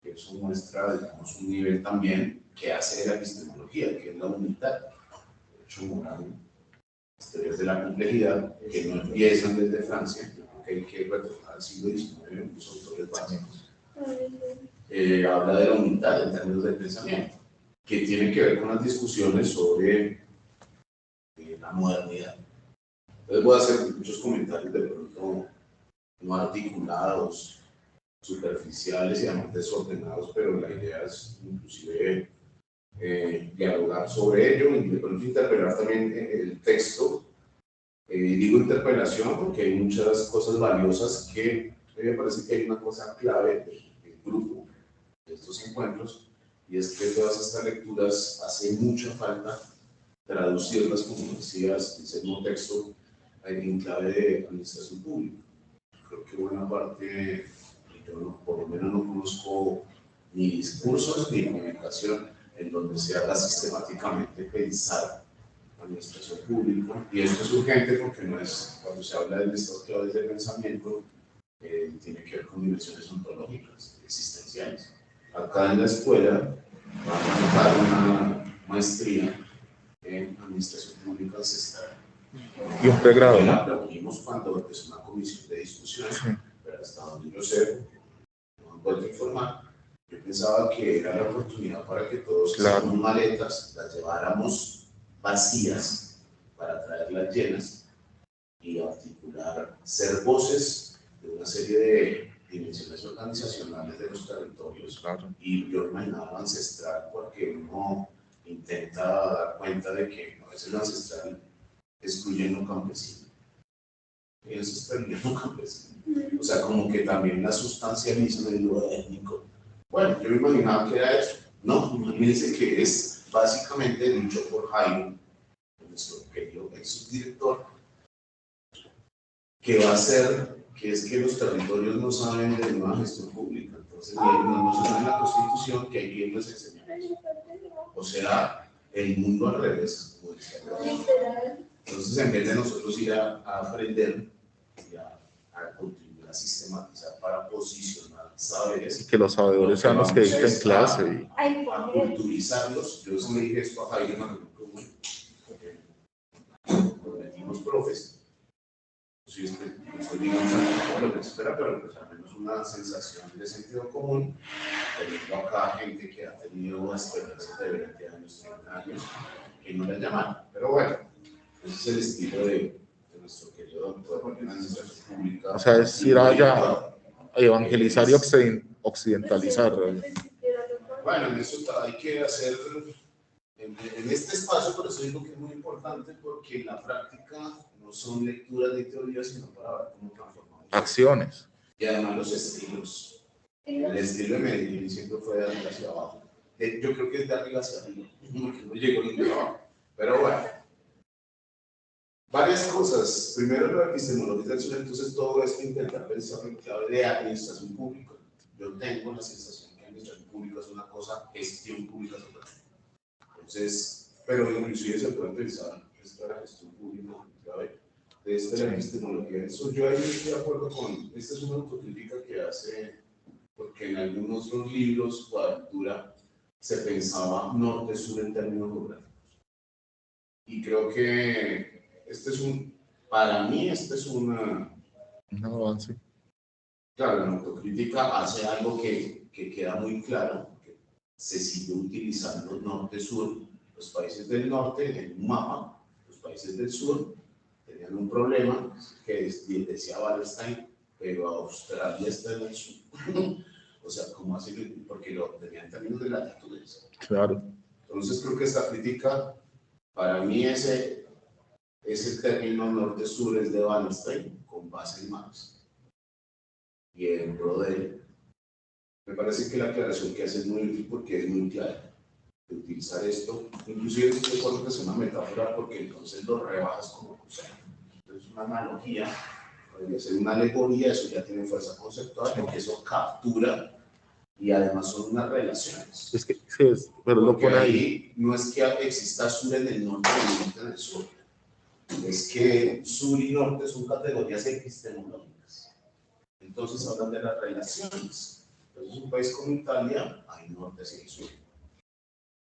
que eso muestra, digamos, un nivel también que hace de la epistemología, que es la unidad, de hecho moral, las teorías de la complejidad, que no empiezan desde Francia, que hay que retornar al siglo XIX, los autores básicos. Habla de la unidad en términos de pensamiento, que tiene que ver con las discusiones sobre la modernidad. Entonces voy a hacer muchos comentarios de pronto no articulados, superficiales y además desordenados, pero la idea es inclusive dialogar sobre ello y de pronto interpelar también el texto. Digo interpelación porque hay muchas cosas valiosas que me parece que hay una cosa clave del grupo de estos encuentros, y es que todas estas lecturas hace mucha falta traducirlas, como decías, dice el mismo texto, en clave de administración pública. Creo que buena parte, yo no, por lo menos no conozco ni discursos ni comunicación en donde se haga sistemáticamente pensar administración pública, y esto es urgente porque no es, cuando se habla de estas claves de pensamiento, tiene que ver con dimensiones ontológicas, existenciales. Acá en la escuela vamos a dar una maestría en administración pública ancestral. Y un pregrado, la aplaudimos cuando empezó una comisión de discusión, pero hasta donde yo sé, no me puedo informar, yo pensaba que era la oportunidad para que todos hiciéramos maletas, las lleváramos vacías para traerlas llenas y articular, ser voces de una serie de dimensiones organizacionales de los territorios. Y yo imaginaba lo ancestral porque uno intenta dar cuenta de que a veces lo ancestral excluye lo campesino. Y eso es perder lo campesino. O sea, como que también la sustancializa en lo étnico. Bueno, yo me imaginaba que era eso. No, imagínense que es básicamente dicho por Jairo, nuestro querido ex subdirector, que va a ser, que es que los territorios no saben de una gestión pública. Entonces, no se sabe en la Constitución que hay que irles enseñar. O sea, el mundo al revés, como decía. Entonces, en vez de nosotros ir a aprender y a contribuir a sistematizar para posicionar saberes, y que los sabedores sean los que dicten clase. A culturizarlos. Yo eso le dije esto a Jaime Manuel, porque nos metimos profes. Sí, es que no estoy digamos lo que se espera, pero pues al menos una sensación de sentido común, teniendo acá gente que ha tenido experiencias de 20 años, 30 años, que no le llaman. Pero bueno, ese es el estilo de nuestro querido doctor en administración pública. O sea, es ir allá a evangelizar y occidentalizar. Bueno, en eso hay que hacer, en este espacio, por eso digo que es muy importante, porque en la práctica no son lecturas de teoría, sino para ver cómo transformamos acciones. Y además los estilos. El estilo de Medellín siempre fue de arriba hacia abajo. Yo creo que es de arriba hacia arriba, porque no llegó ni de abajo. Pero bueno, varias cosas. Primero, la epistemologización, entonces todo esto intentar pensar en clave de administración pública. Yo tengo la sensación que administración pública es una cosa, gestión pública es otra. Entonces, pero inclusive se puede pensar es la gestión pública, clave de esta la epistemología. Eso yo ahí estoy de acuerdo con, esta es una autocrítica que hace, porque en algunos otros libros o aventura se pensaba norte-sur en términos geográficos. Y creo que este es para mí este es un avance. Claro, la autocrítica hace algo que queda muy claro, que se sigue utilizando norte-sur. Los países del norte, en un mapa, los países del sur tenían un problema que decía Wallerstein, pero Australia está en el sur. O sea, ¿cómo así? Porque lo tenían en términos de latitudes. Claro. Entonces creo que esta crítica, para mí ese término norte-sur es de Wallerstein con base en Marx. Y en Brodel, me parece que la aclaración que hace es muy útil porque es muy clara de utilizar esto. Inclusive estoy de acuerdo que es una metáfora porque entonces lo rebajas como concepto. Entonces una analogía, podría ser una alegoría, eso ya tiene fuerza conceptual porque eso captura y además son unas relaciones. Es que sí, pero lo pone ahí. No es que exista sur en el norte y norte en el sur. Es que sur y norte son categorías epistemológicas. Entonces hablan de las relaciones. Entonces, un país como Italia, hay norte y sur.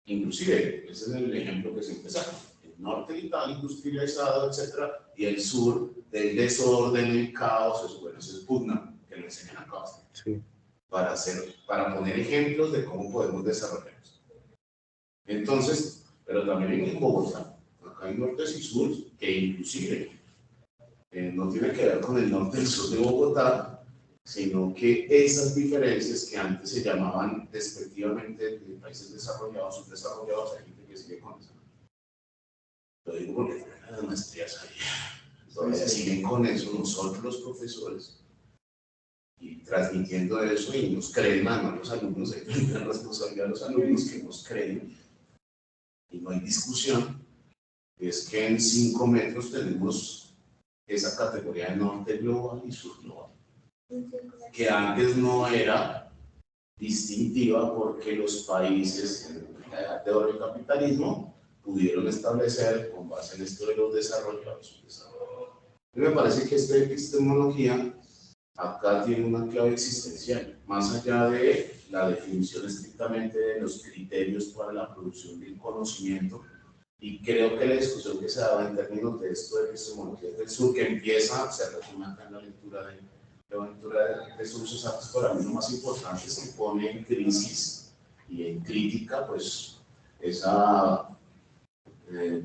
Inclusive, ese es el ejemplo que se empieza. El norte de Italia industrializado, etc. Y el sur del desorden, el caos, eso, bueno, eso es Putnam, que lo enseñan acá. Sí. Para poner ejemplos de cómo podemos desarrollarnos. Entonces, pero también en Bogotá, acá hay nortes y sur, que inclusive no tiene que ver con el norte y el sur de Bogotá, sino que esas diferencias que antes se llamaban despectivamente de países desarrollados, subdesarrollados, hay gente que sigue con eso. Lo digo porque fueron las maestrías ahí. Todavía siguen con eso nosotros los profesores y transmitiendo eso y nos creen más los alumnos, hay que tener responsabilidad a los alumnos que nos creen y no hay discusión. Es que en 5 metros tenemos esa categoría de norte global y sur global, que antes no era distintiva porque los países en la edad de oro del capitalismo pudieron establecer con base en esto de los desarrollados. Me parece que esta epistemología acá tiene una clave existencial, más allá de la definición estrictamente de los criterios para la producción del conocimiento. Y creo que la discusión que se daba en términos de esto de epistemología del sur, que empieza, se resume acá en la lectura de sus actos, para mí lo más importante es que pone en crisis y en crítica, pues, esa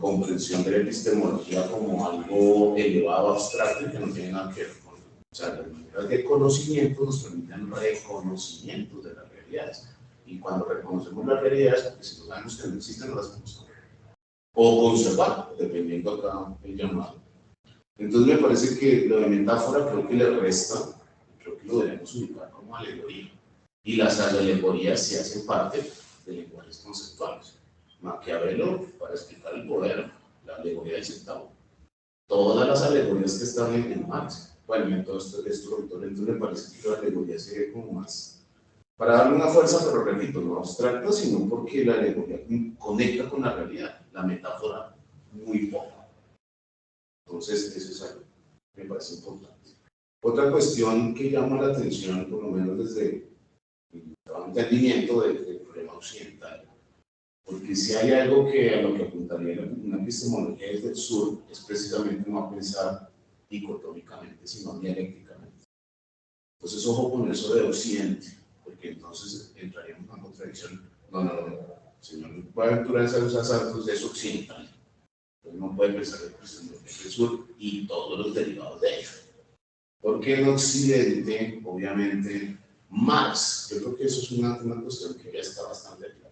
comprensión de la epistemología como algo elevado, abstracto y que no tiene nada que ver con, o sea, las maneras de conocimiento nos permiten reconocimiento de las realidades. Y cuando reconocemos las realidades, porque si no sabemos que no existen, no las podemos conocer. O conservar, dependiendo acá el llamado. Entonces me parece que lo de metáfora creo que le resta, creo que lo debemos ubicar como alegoría. Y las alegorías se hacen parte de lenguajes conceptuales. Maquiavelo, para explicar el poder, la alegoría del centavo. Todas las alegorías que están en Marx, bueno, en todo esto entonces me parece que la alegoría se ve como más, para darle una fuerza, pero repito, no abstracta, sino porque la alegoría conecta con la realidad, la metáfora muy poco. Entonces, eso es algo que me parece importante. Otra cuestión que llama la atención, por lo menos desde el entendimiento del problema occidental, porque si hay algo que a lo que apuntaría una epistemología desde el sur, es precisamente no pensar dicotómicamente, sino dialécticamente. Entonces, ojo con eso de occidente, porque entonces entraríamos en una contradicción. No. Señor Buenaventura de Salud Santos es occidental. Entonces no puede pensar en epistemología del sur y todos los derivados de ello. Porque en occidente, obviamente, Marx, yo creo que eso es una cuestión que ya está bastante clara.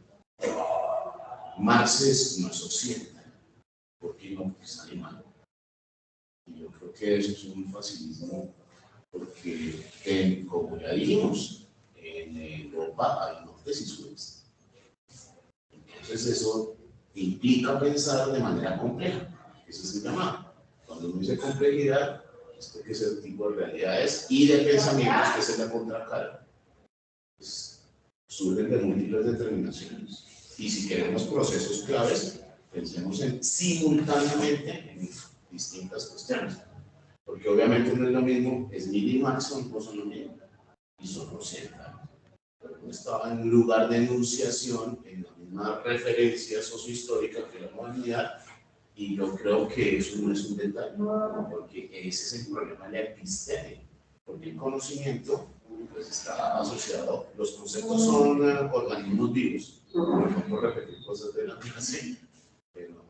Marx no es occidental, porque no es alemán. Y yo creo que eso es un facilismo, porque como ya dijimos, en Europa hay nortes y sures. Entonces eso implica pensar de manera compleja, eso es el llamado. Cuando uno dice complejidad, es porque ese tipo de realidades y de pensamientos que es la contracara, pues, surgen de múltiples determinaciones. Y si queremos procesos claves, pensemos simultáneamente en distintas cuestiones. Porque obviamente no es lo mismo, Smith y Maxon no son lo mismo, y son 80 años. Pero no estaba en un lugar de enunciación, en la misma referencia sociohistórica que la modernidad, y yo creo que eso no es un detalle, porque ese es el problema de la episteme, porque el conocimiento pues, está asociado, los conceptos son organismos vivos, no por repetir cosas de la clase, pero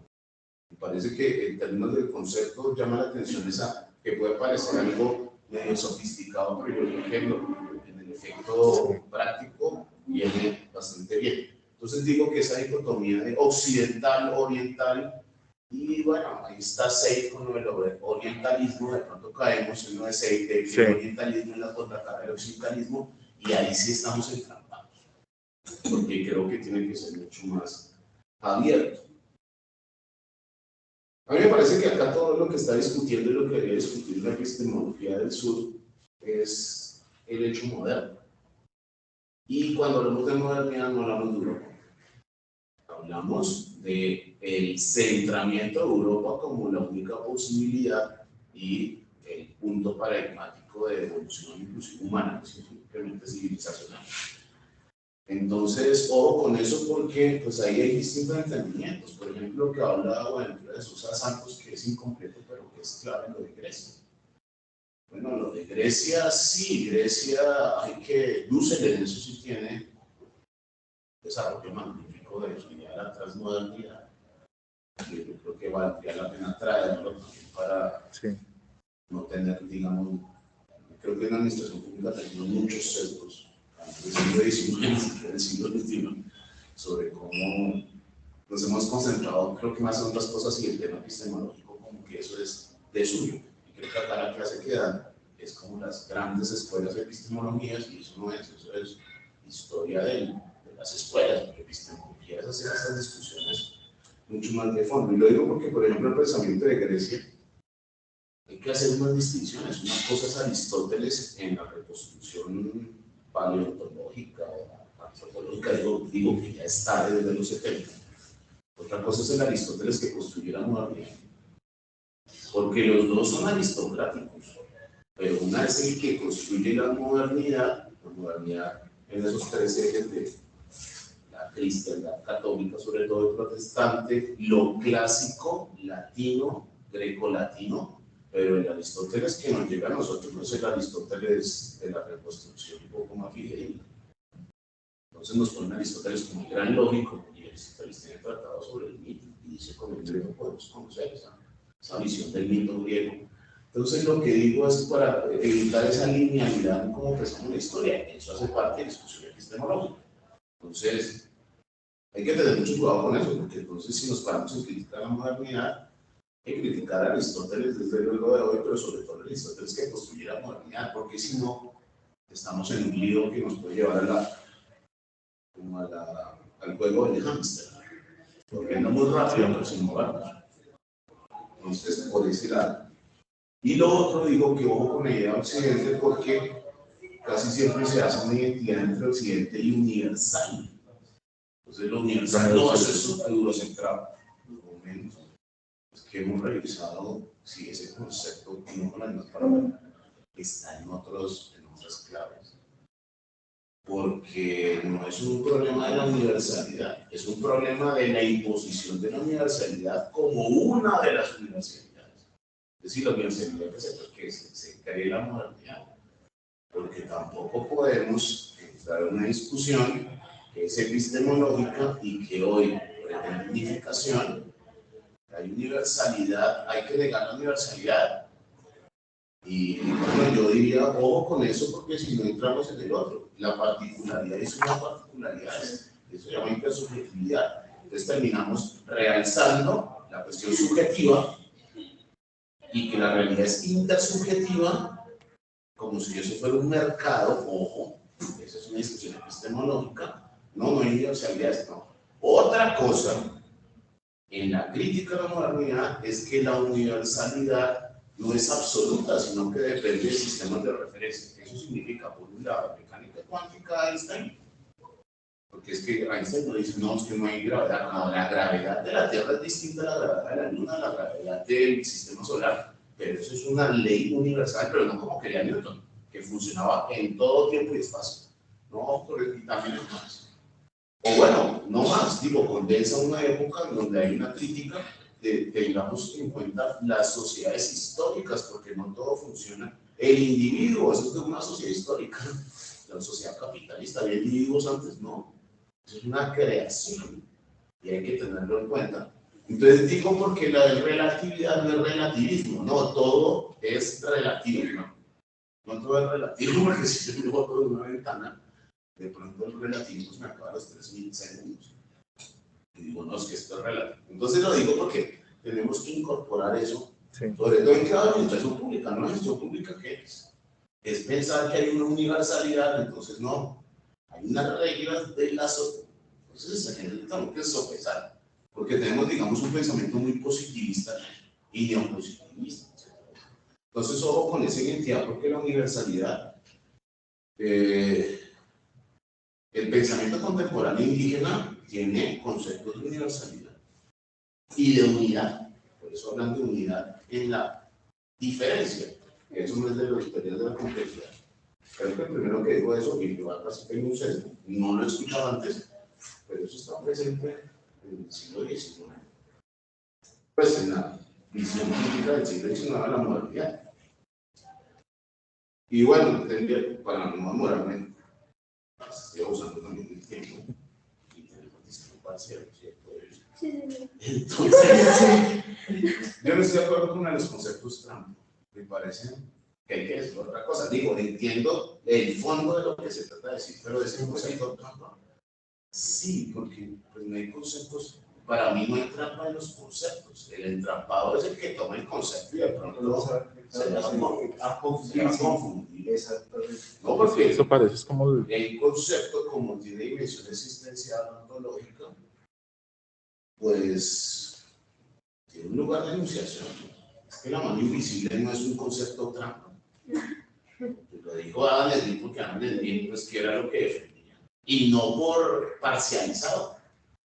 me parece que en términos del concepto llama la atención esa que puede parecer algo medio sofisticado, pero yo creo que en el efecto práctico viene bastante bien. Entonces digo que esa dicotomía de occidental, oriental, y bueno, ahí está Seid con el orientalismo, de pronto caemos en uno de Seid, el orientalismo en la contracara del occidentalismo, y ahí sí estamos entrampados, porque creo que tiene que ser mucho más abierto. A mí me parece que acá todo lo que está discutiendo y lo que debería discutir la epistemología del sur es el hecho moderno. Y cuando hablamos de modernidad no hablamos de Europa. Hablamos del centramiento de Europa como la única posibilidad y el punto paradigmático de evolución inclusive humana, que simplemente civilizacional. Entonces, ojo con eso porque pues ahí hay distintos entendimientos. Por ejemplo, lo que habla Buenaventura de Sousa Santos, que es incompleto, pero que es clave en lo de Grecia. Bueno, lo de Grecia, sí, Grecia hay que, Dussel en eso sí tiene desarrollo magnífico de su idea de la transmodernidad. Yo creo que valdría la pena traerlo también para no tener, digamos, creo que en la administración pública tenemos muchos sesgos del siglo XIX, del siglo XXI, sobre cómo nos hemos concentrado, creo que más en otras cosas y el tema epistemológico, como que eso es de suyo. Y creo que acá la clase que dan es como las grandes escuelas de epistemologías, y eso no es, eso es historia de las escuelas, porque epistemología es hacer estas discusiones mucho más de fondo. Y lo digo porque, por ejemplo, el pensamiento de Grecia, hay que hacer unas distinciones. Una cosa es Aristóteles en la reconstrucción paleontológica o antropológica, digo que ya está desde los 70. Otra cosa es el Aristóteles que construyó la modernidad. Porque los dos son aristocráticos, pero una es el que construye la modernidad en esos tres ejes de la cristiandad católica, sobre todo el protestante, lo clásico, latino, grecolatino, pero el Aristóteles que nos llega a nosotros no es el Aristóteles de la reconstrucción un poco más fidedigna. Entonces nos ponen a Aristóteles como el gran lógico, y Aristóteles tiene tratado sobre el mito, y dice con el griego podemos conocer esa visión del mito griego. Entonces lo que digo es para evitar esa linealidad como pensamos la historia, eso hace parte de la discusión epistemológica. Entonces hay que tener mucho cuidado con eso, porque entonces si nos paramos en criticar la modernidad, hay que criticar a Aristóteles desde luego de hoy, pero sobre todo a Aristóteles que construyó la modernidad, porque si no, estamos en un lío que nos puede llevar al juego del hámster, porque anda muy rápido, pero sin movernos. Entonces, por ese lado. Y lo otro, digo que ojo con la idea de Occidente, porque casi siempre se hace una identidad entre Occidente y universal. Entonces, lo universal no va a ser súper eurocentrado. Es que hemos revisado si ese concepto, no con las mismas palabras, está en otras claves. Porque no es un problema de la universalidad, es un problema de la imposición de la universalidad como una de las universalidades. Es decir, la universalidad que se cree la modernidad. Porque tampoco podemos entrar en una discusión que es epistemológica y que hoy pretende unificación. Hay universalidad, hay que negar la universalidad. Y bueno, yo diría, ojo con eso, porque si no entramos en el otro, la particularidad es una particularidad, eso se llama intersubjetividad. Entonces terminamos realzando la cuestión subjetiva y que la realidad es intersubjetiva, como si eso fuera un mercado, ojo, esa es una discusión epistemológica, no hay universalidades, no. Otra cosa en la crítica a la modernidad es que la universalidad no es absoluta, sino que depende de sistemas de referencia. Eso significa, por un lado, mecánica cuántica Einstein, Porque es que Einstein no dice, no, es que no hay gravedad. No, la gravedad de la Tierra es distinta a la gravedad de la Luna, la gravedad del sistema solar. Pero eso es una ley universal, pero no como quería Newton, que funcionaba en todo tiempo y espacio. No, y también es más. O bueno, no más, digo, condensa una época en donde hay una crítica de tengamos en cuenta las sociedades históricas, porque no todo funciona. El individuo, eso es de una sociedad histórica. La sociedad capitalista, ¿había individuos antes? No. Eso es una creación y hay que tenerlo en cuenta. Entonces digo porque la de relatividad no es relativismo, no, todo es relativo, no todo es relativo, porque si yo me boto de una ventana, de pronto el relativismo se me acaba a los 3000 segundos. Y digo, no, es que esto es relativo. Entonces lo digo porque tenemos que incorporar eso, Sí. sobre todo en cada administración pública. ¿No? Administración pública, ¿qué es? Es pensar que hay una universalidad, entonces no. Hay unas reglas de la sociedad. Entonces, tenemos que sopesar, porque tenemos, digamos, un pensamiento muy positivista y neopositivista. Entonces, ojo con esa identidad, porque la universalidad, el pensamiento contemporáneo indígena tiene conceptos de universalidad y de unidad. Por eso hablan de unidad en la diferencia. Eso no es de los historias de la complejidad. Creo que el primero que dijo eso, y yo casi tengo un sesgo, no lo he escuchado antes, pero eso está presente en el siglo XIX. Pues en la visión política del siglo XIX de la modernidad. Y bueno, para no demorarme, estoy usando también el tiempo y tener participación parcial, ¿cierto? Sí. Entonces, yo no estoy de acuerdo con los conceptos Trump. Me parece que hay que decir otra cosa. Digo, entiendo el fondo de lo que se trata de decir, pero ese concepto Trump, sí, porque pues, no hay conceptos. Para mí no hay trampa en los conceptos. El entrampado es el que toma el concepto y de pronto se va a confundir. Exactamente. No, porque Eso parece es como el concepto, como tiene dimensión existencial ontológica, pues tiene un lugar de enunciación. Es que la mano invisible no es un concepto trampa. Lo dijo Adam Smith porque Adam Smith pues, que era lo que defendía. Y no por parcializado,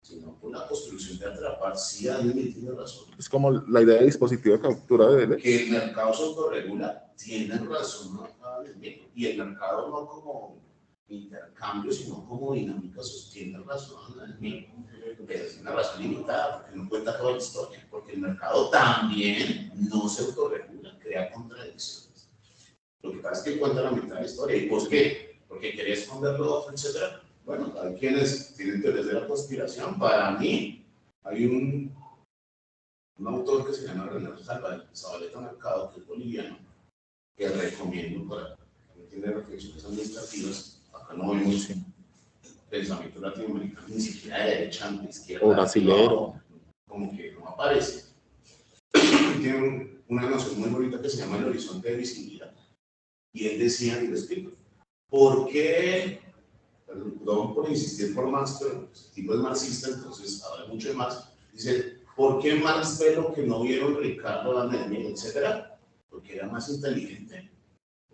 sino por la construcción de atrapar. Sí, Adam Smith tiene razón. es como la idea de dispositivo de captura de Deleuze. Que el mercado se autorregula, tiene razón, ¿no? Adam Smith. Y el mercado no como intercambio, sino como dinámica sostiene razón, Adam Smith. Pero es una razón limitada, porque no cuenta toda la historia, porque el mercado también no se autorregula, crea contradicciones. Lo que pasa es que cuenta la mitad de la historia. ¿Y por qué? Porque quería esconderlo, etc. Bueno, hay quienes tienen teorías de la conspiración. Para mí, hay un autor que se llama René Zabaleta Mercado, que es boliviano, que recomiendo para que tiene reflexiones administrativas. Acá no vemos pensamiento latinoamericano, ni siquiera de derecha, ni de izquierda. O brasilero. Como que no aparece. Tiene una noción muy bonita que se llama el horizonte de visibilidad. Y él decía, y lo explico, ¿por qué? Perdón por insistir por Marx, pero el tipo es marxista, entonces habla mucho de Marx. Dice, ¿por qué Marx ve lo que no vieron Ricardo, Daniel, etcétera? Porque era más inteligente.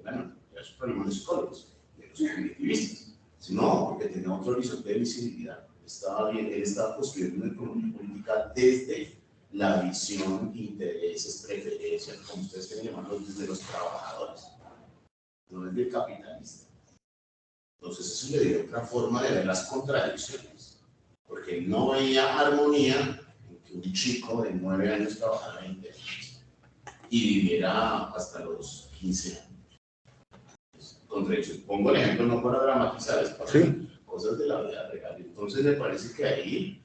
Bueno, era su problema de psicólogos, de los cognitivistas. No, porque tenía otro horizonte de visibilidad. Él estaba construyendo una economía política desde la visión, intereses, preferencias, como ustedes quieren llamarlo, desde los trabajadores, no desde el capitalista. Entonces eso le dio otra forma de ver las contradicciones, porque él no veía armonía en que un chico de 9 años trabajara 20 años y viviera hasta los 15 años. Contradicción. Pongo el ejemplo no para dramatizar, es para cosas de la vida real. Entonces me parece que ahí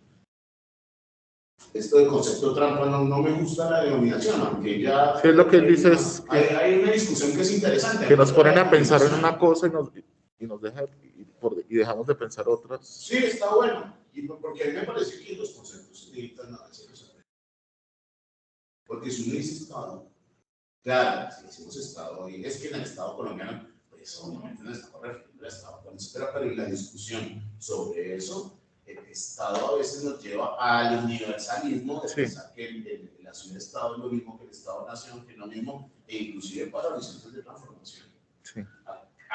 esto del concepto trampa no me gusta la denominación, aunque ya Sí, es lo que él dice es que, hay una discusión que es interesante. que nos ponen a pensar en una cosa y nos deja y dejamos de pensar otras. Sí, está bueno, porque a mí me parece que los conceptos necesitan avances. Porque si uno dice Estado, claro, si decimos Estado, y es que en el Estado colombiano, pues obviamente no estamos refiriendo al Estado colombiano, pero en la discusión sobre eso, el Estado a veces nos lleva al universalismo de pensar que la ciudad-Estado es lo mismo que el Estado-Nación, que es lo mismo, e inclusive para horizontes de transformación. Sí.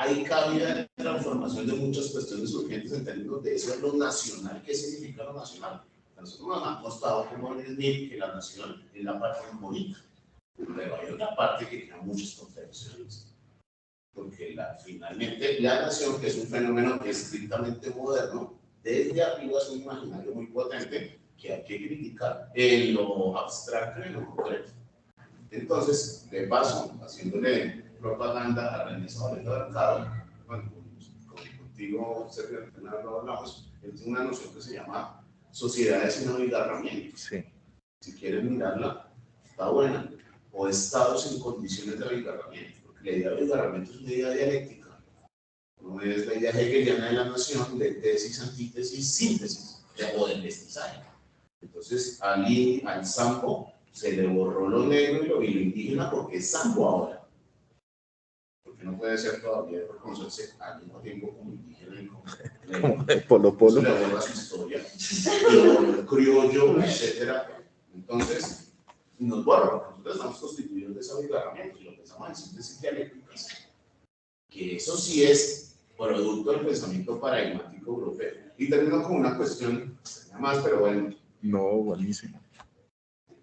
hay cabida de transformación de muchas cuestiones urgentes en términos de eso es lo nacional. ¿Qué significa lo nacional? A nosotros nos han costado como decir que la nación es la parte bonita, pero hay otra parte que tiene muchas contradicciones. Porque finalmente la nación, que es un fenómeno estrictamente moderno, desde arriba es un imaginario muy potente que hay que criticar en lo abstracto y en lo concreto. Entonces, de paso, haciéndole propaganda a René Zabaleta Mercado, bueno, contigo, Sergio, lo hablamos, él tiene una noción que se llama sociedades sin abigarramiento. Sí. Si quieren mirarla, está buena. O estados en condiciones de abigarramiento, porque la idea de abigarramiento es una idea dialéctica. No es la idea hegeliana de la nación de tesis, antítesis, síntesis, o del mestizaje. Entonces, al Sambo se le borró lo negro y lo indígena porque es Sambo ahora. Porque no puede ser todavía reconocerse al mismo tiempo como indígena y como negro. Como de Polo Polo. Eso le borra su historia, y el criollo, etc. Entonces, nos borra. Nosotros estamos constituidos de ese abigarramiento y lo pensamos en síntesis dialécticas. Que eso sí es producto del pensamiento paradigmático europeo. Y termino con una cuestión más, pero bueno. No, buenísimo.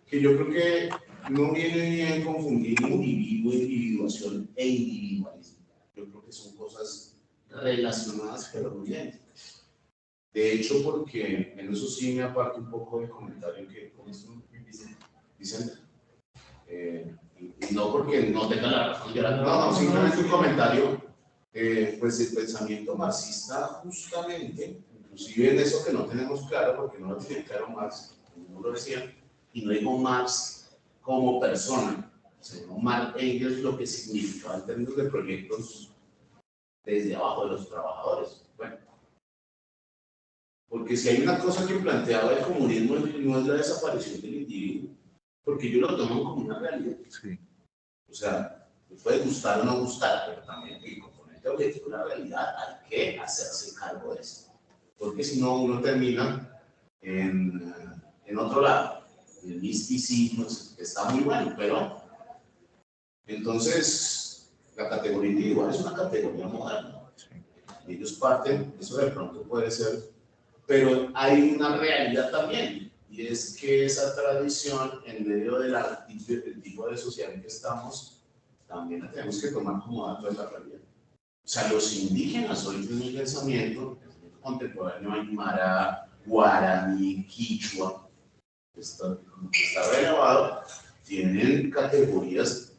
Que yo creo que no viene bien confundir individuo, individuación e individualismo. Yo creo que son cosas relacionadas pero no idénticas. De hecho, porque en eso sí me aparto un poco del comentario que con esto dicen, y no porque no tenga la razón, no, simplemente un comentario, pues el pensamiento marxista justamente, inclusive en eso que no tenemos claro, porque no lo tiene claro Marx, como lo decía, y no digo Marx como persona, sino Marx Engels lo que significaba en términos de proyectos desde abajo de los trabajadores. Bueno, porque si hay una cosa que planteaba el comunismo no es la desaparición del individuo, porque yo lo tomo como una realidad. Sí. O sea, puede gustar o no gustar, pero también el componente objetivo de la realidad hay que hacerse cargo de eso. Porque si no, uno termina en otro lado. El misticismo está muy bueno, pero entonces la categoría individual es una categoría moderna. Y ellos parten, eso de pronto puede ser, pero hay una realidad también, y es que esa tradición en medio del tipo de sociedad en que estamos, también la tenemos que tomar como dato de la realidad. O sea, los indígenas hoy tienen un pensamiento contemporáneo aymara, guaraní, quichua, está relevado, tienen categorías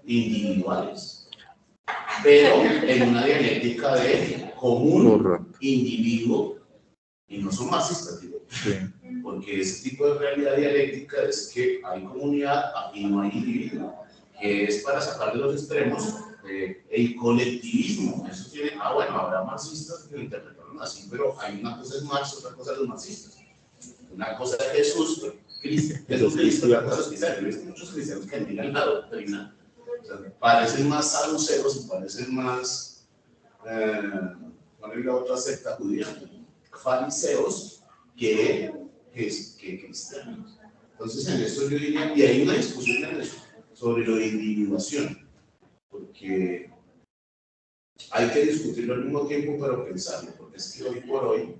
individuales, pero en una dialéctica de común, individuo, y no son marxistas, digo, Sí. porque ese tipo de realidad dialéctica es que hay comunidad y no hay individuo, que es para sacar de los extremos el colectivismo. Eso tiene, bueno, habrá marxistas que lo interpretaron así, pero hay una cosa es Marx, otra cosa es los marxistas. Una cosa es Jesús, Cristo, otra cosa es cristiano. Yo he visto muchos cristianos que niegan la doctrina. O sea, parecen más saduceos y parecen más, ¿cuál es la otra secta judía? Fariseos que cristianos. Entonces, en eso yo diría, y hay una discusión en eso, sobre lo de individuación, porque hay que discutirlo al mismo tiempo, pero pensarlo, porque es que hoy por hoy,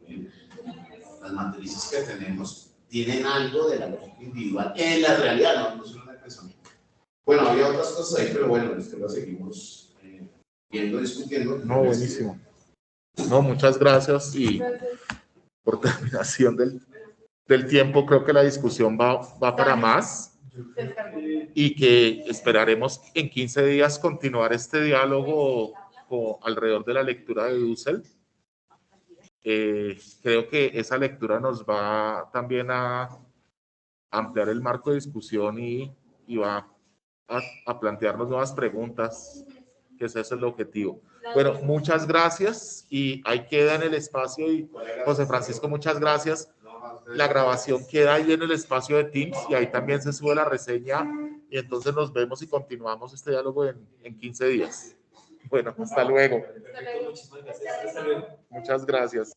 las matrices que tenemos tienen algo de la lógica individual en la realidad, no solo en el pensamiento. Bueno, había otras cosas ahí, pero bueno, esto lo seguimos viendo, discutiendo. No, buenísimo. No, muchas gracias y por terminación del tiempo creo que la discusión va para más y que esperaremos en 15 días continuar este diálogo alrededor de la lectura de Dussel. Creo que esa lectura nos va también a ampliar el marco de discusión y va a plantearnos nuevas preguntas, que ese es el objetivo. Bueno, muchas gracias y ahí queda en el espacio y José Francisco, muchas gracias. La grabación queda ahí en el espacio de Teams y ahí también se sube la reseña y entonces nos vemos y continuamos este diálogo en 15 días. Bueno, hasta luego. Perfecto, muchísimas gracias. Hasta luego. Muchas gracias.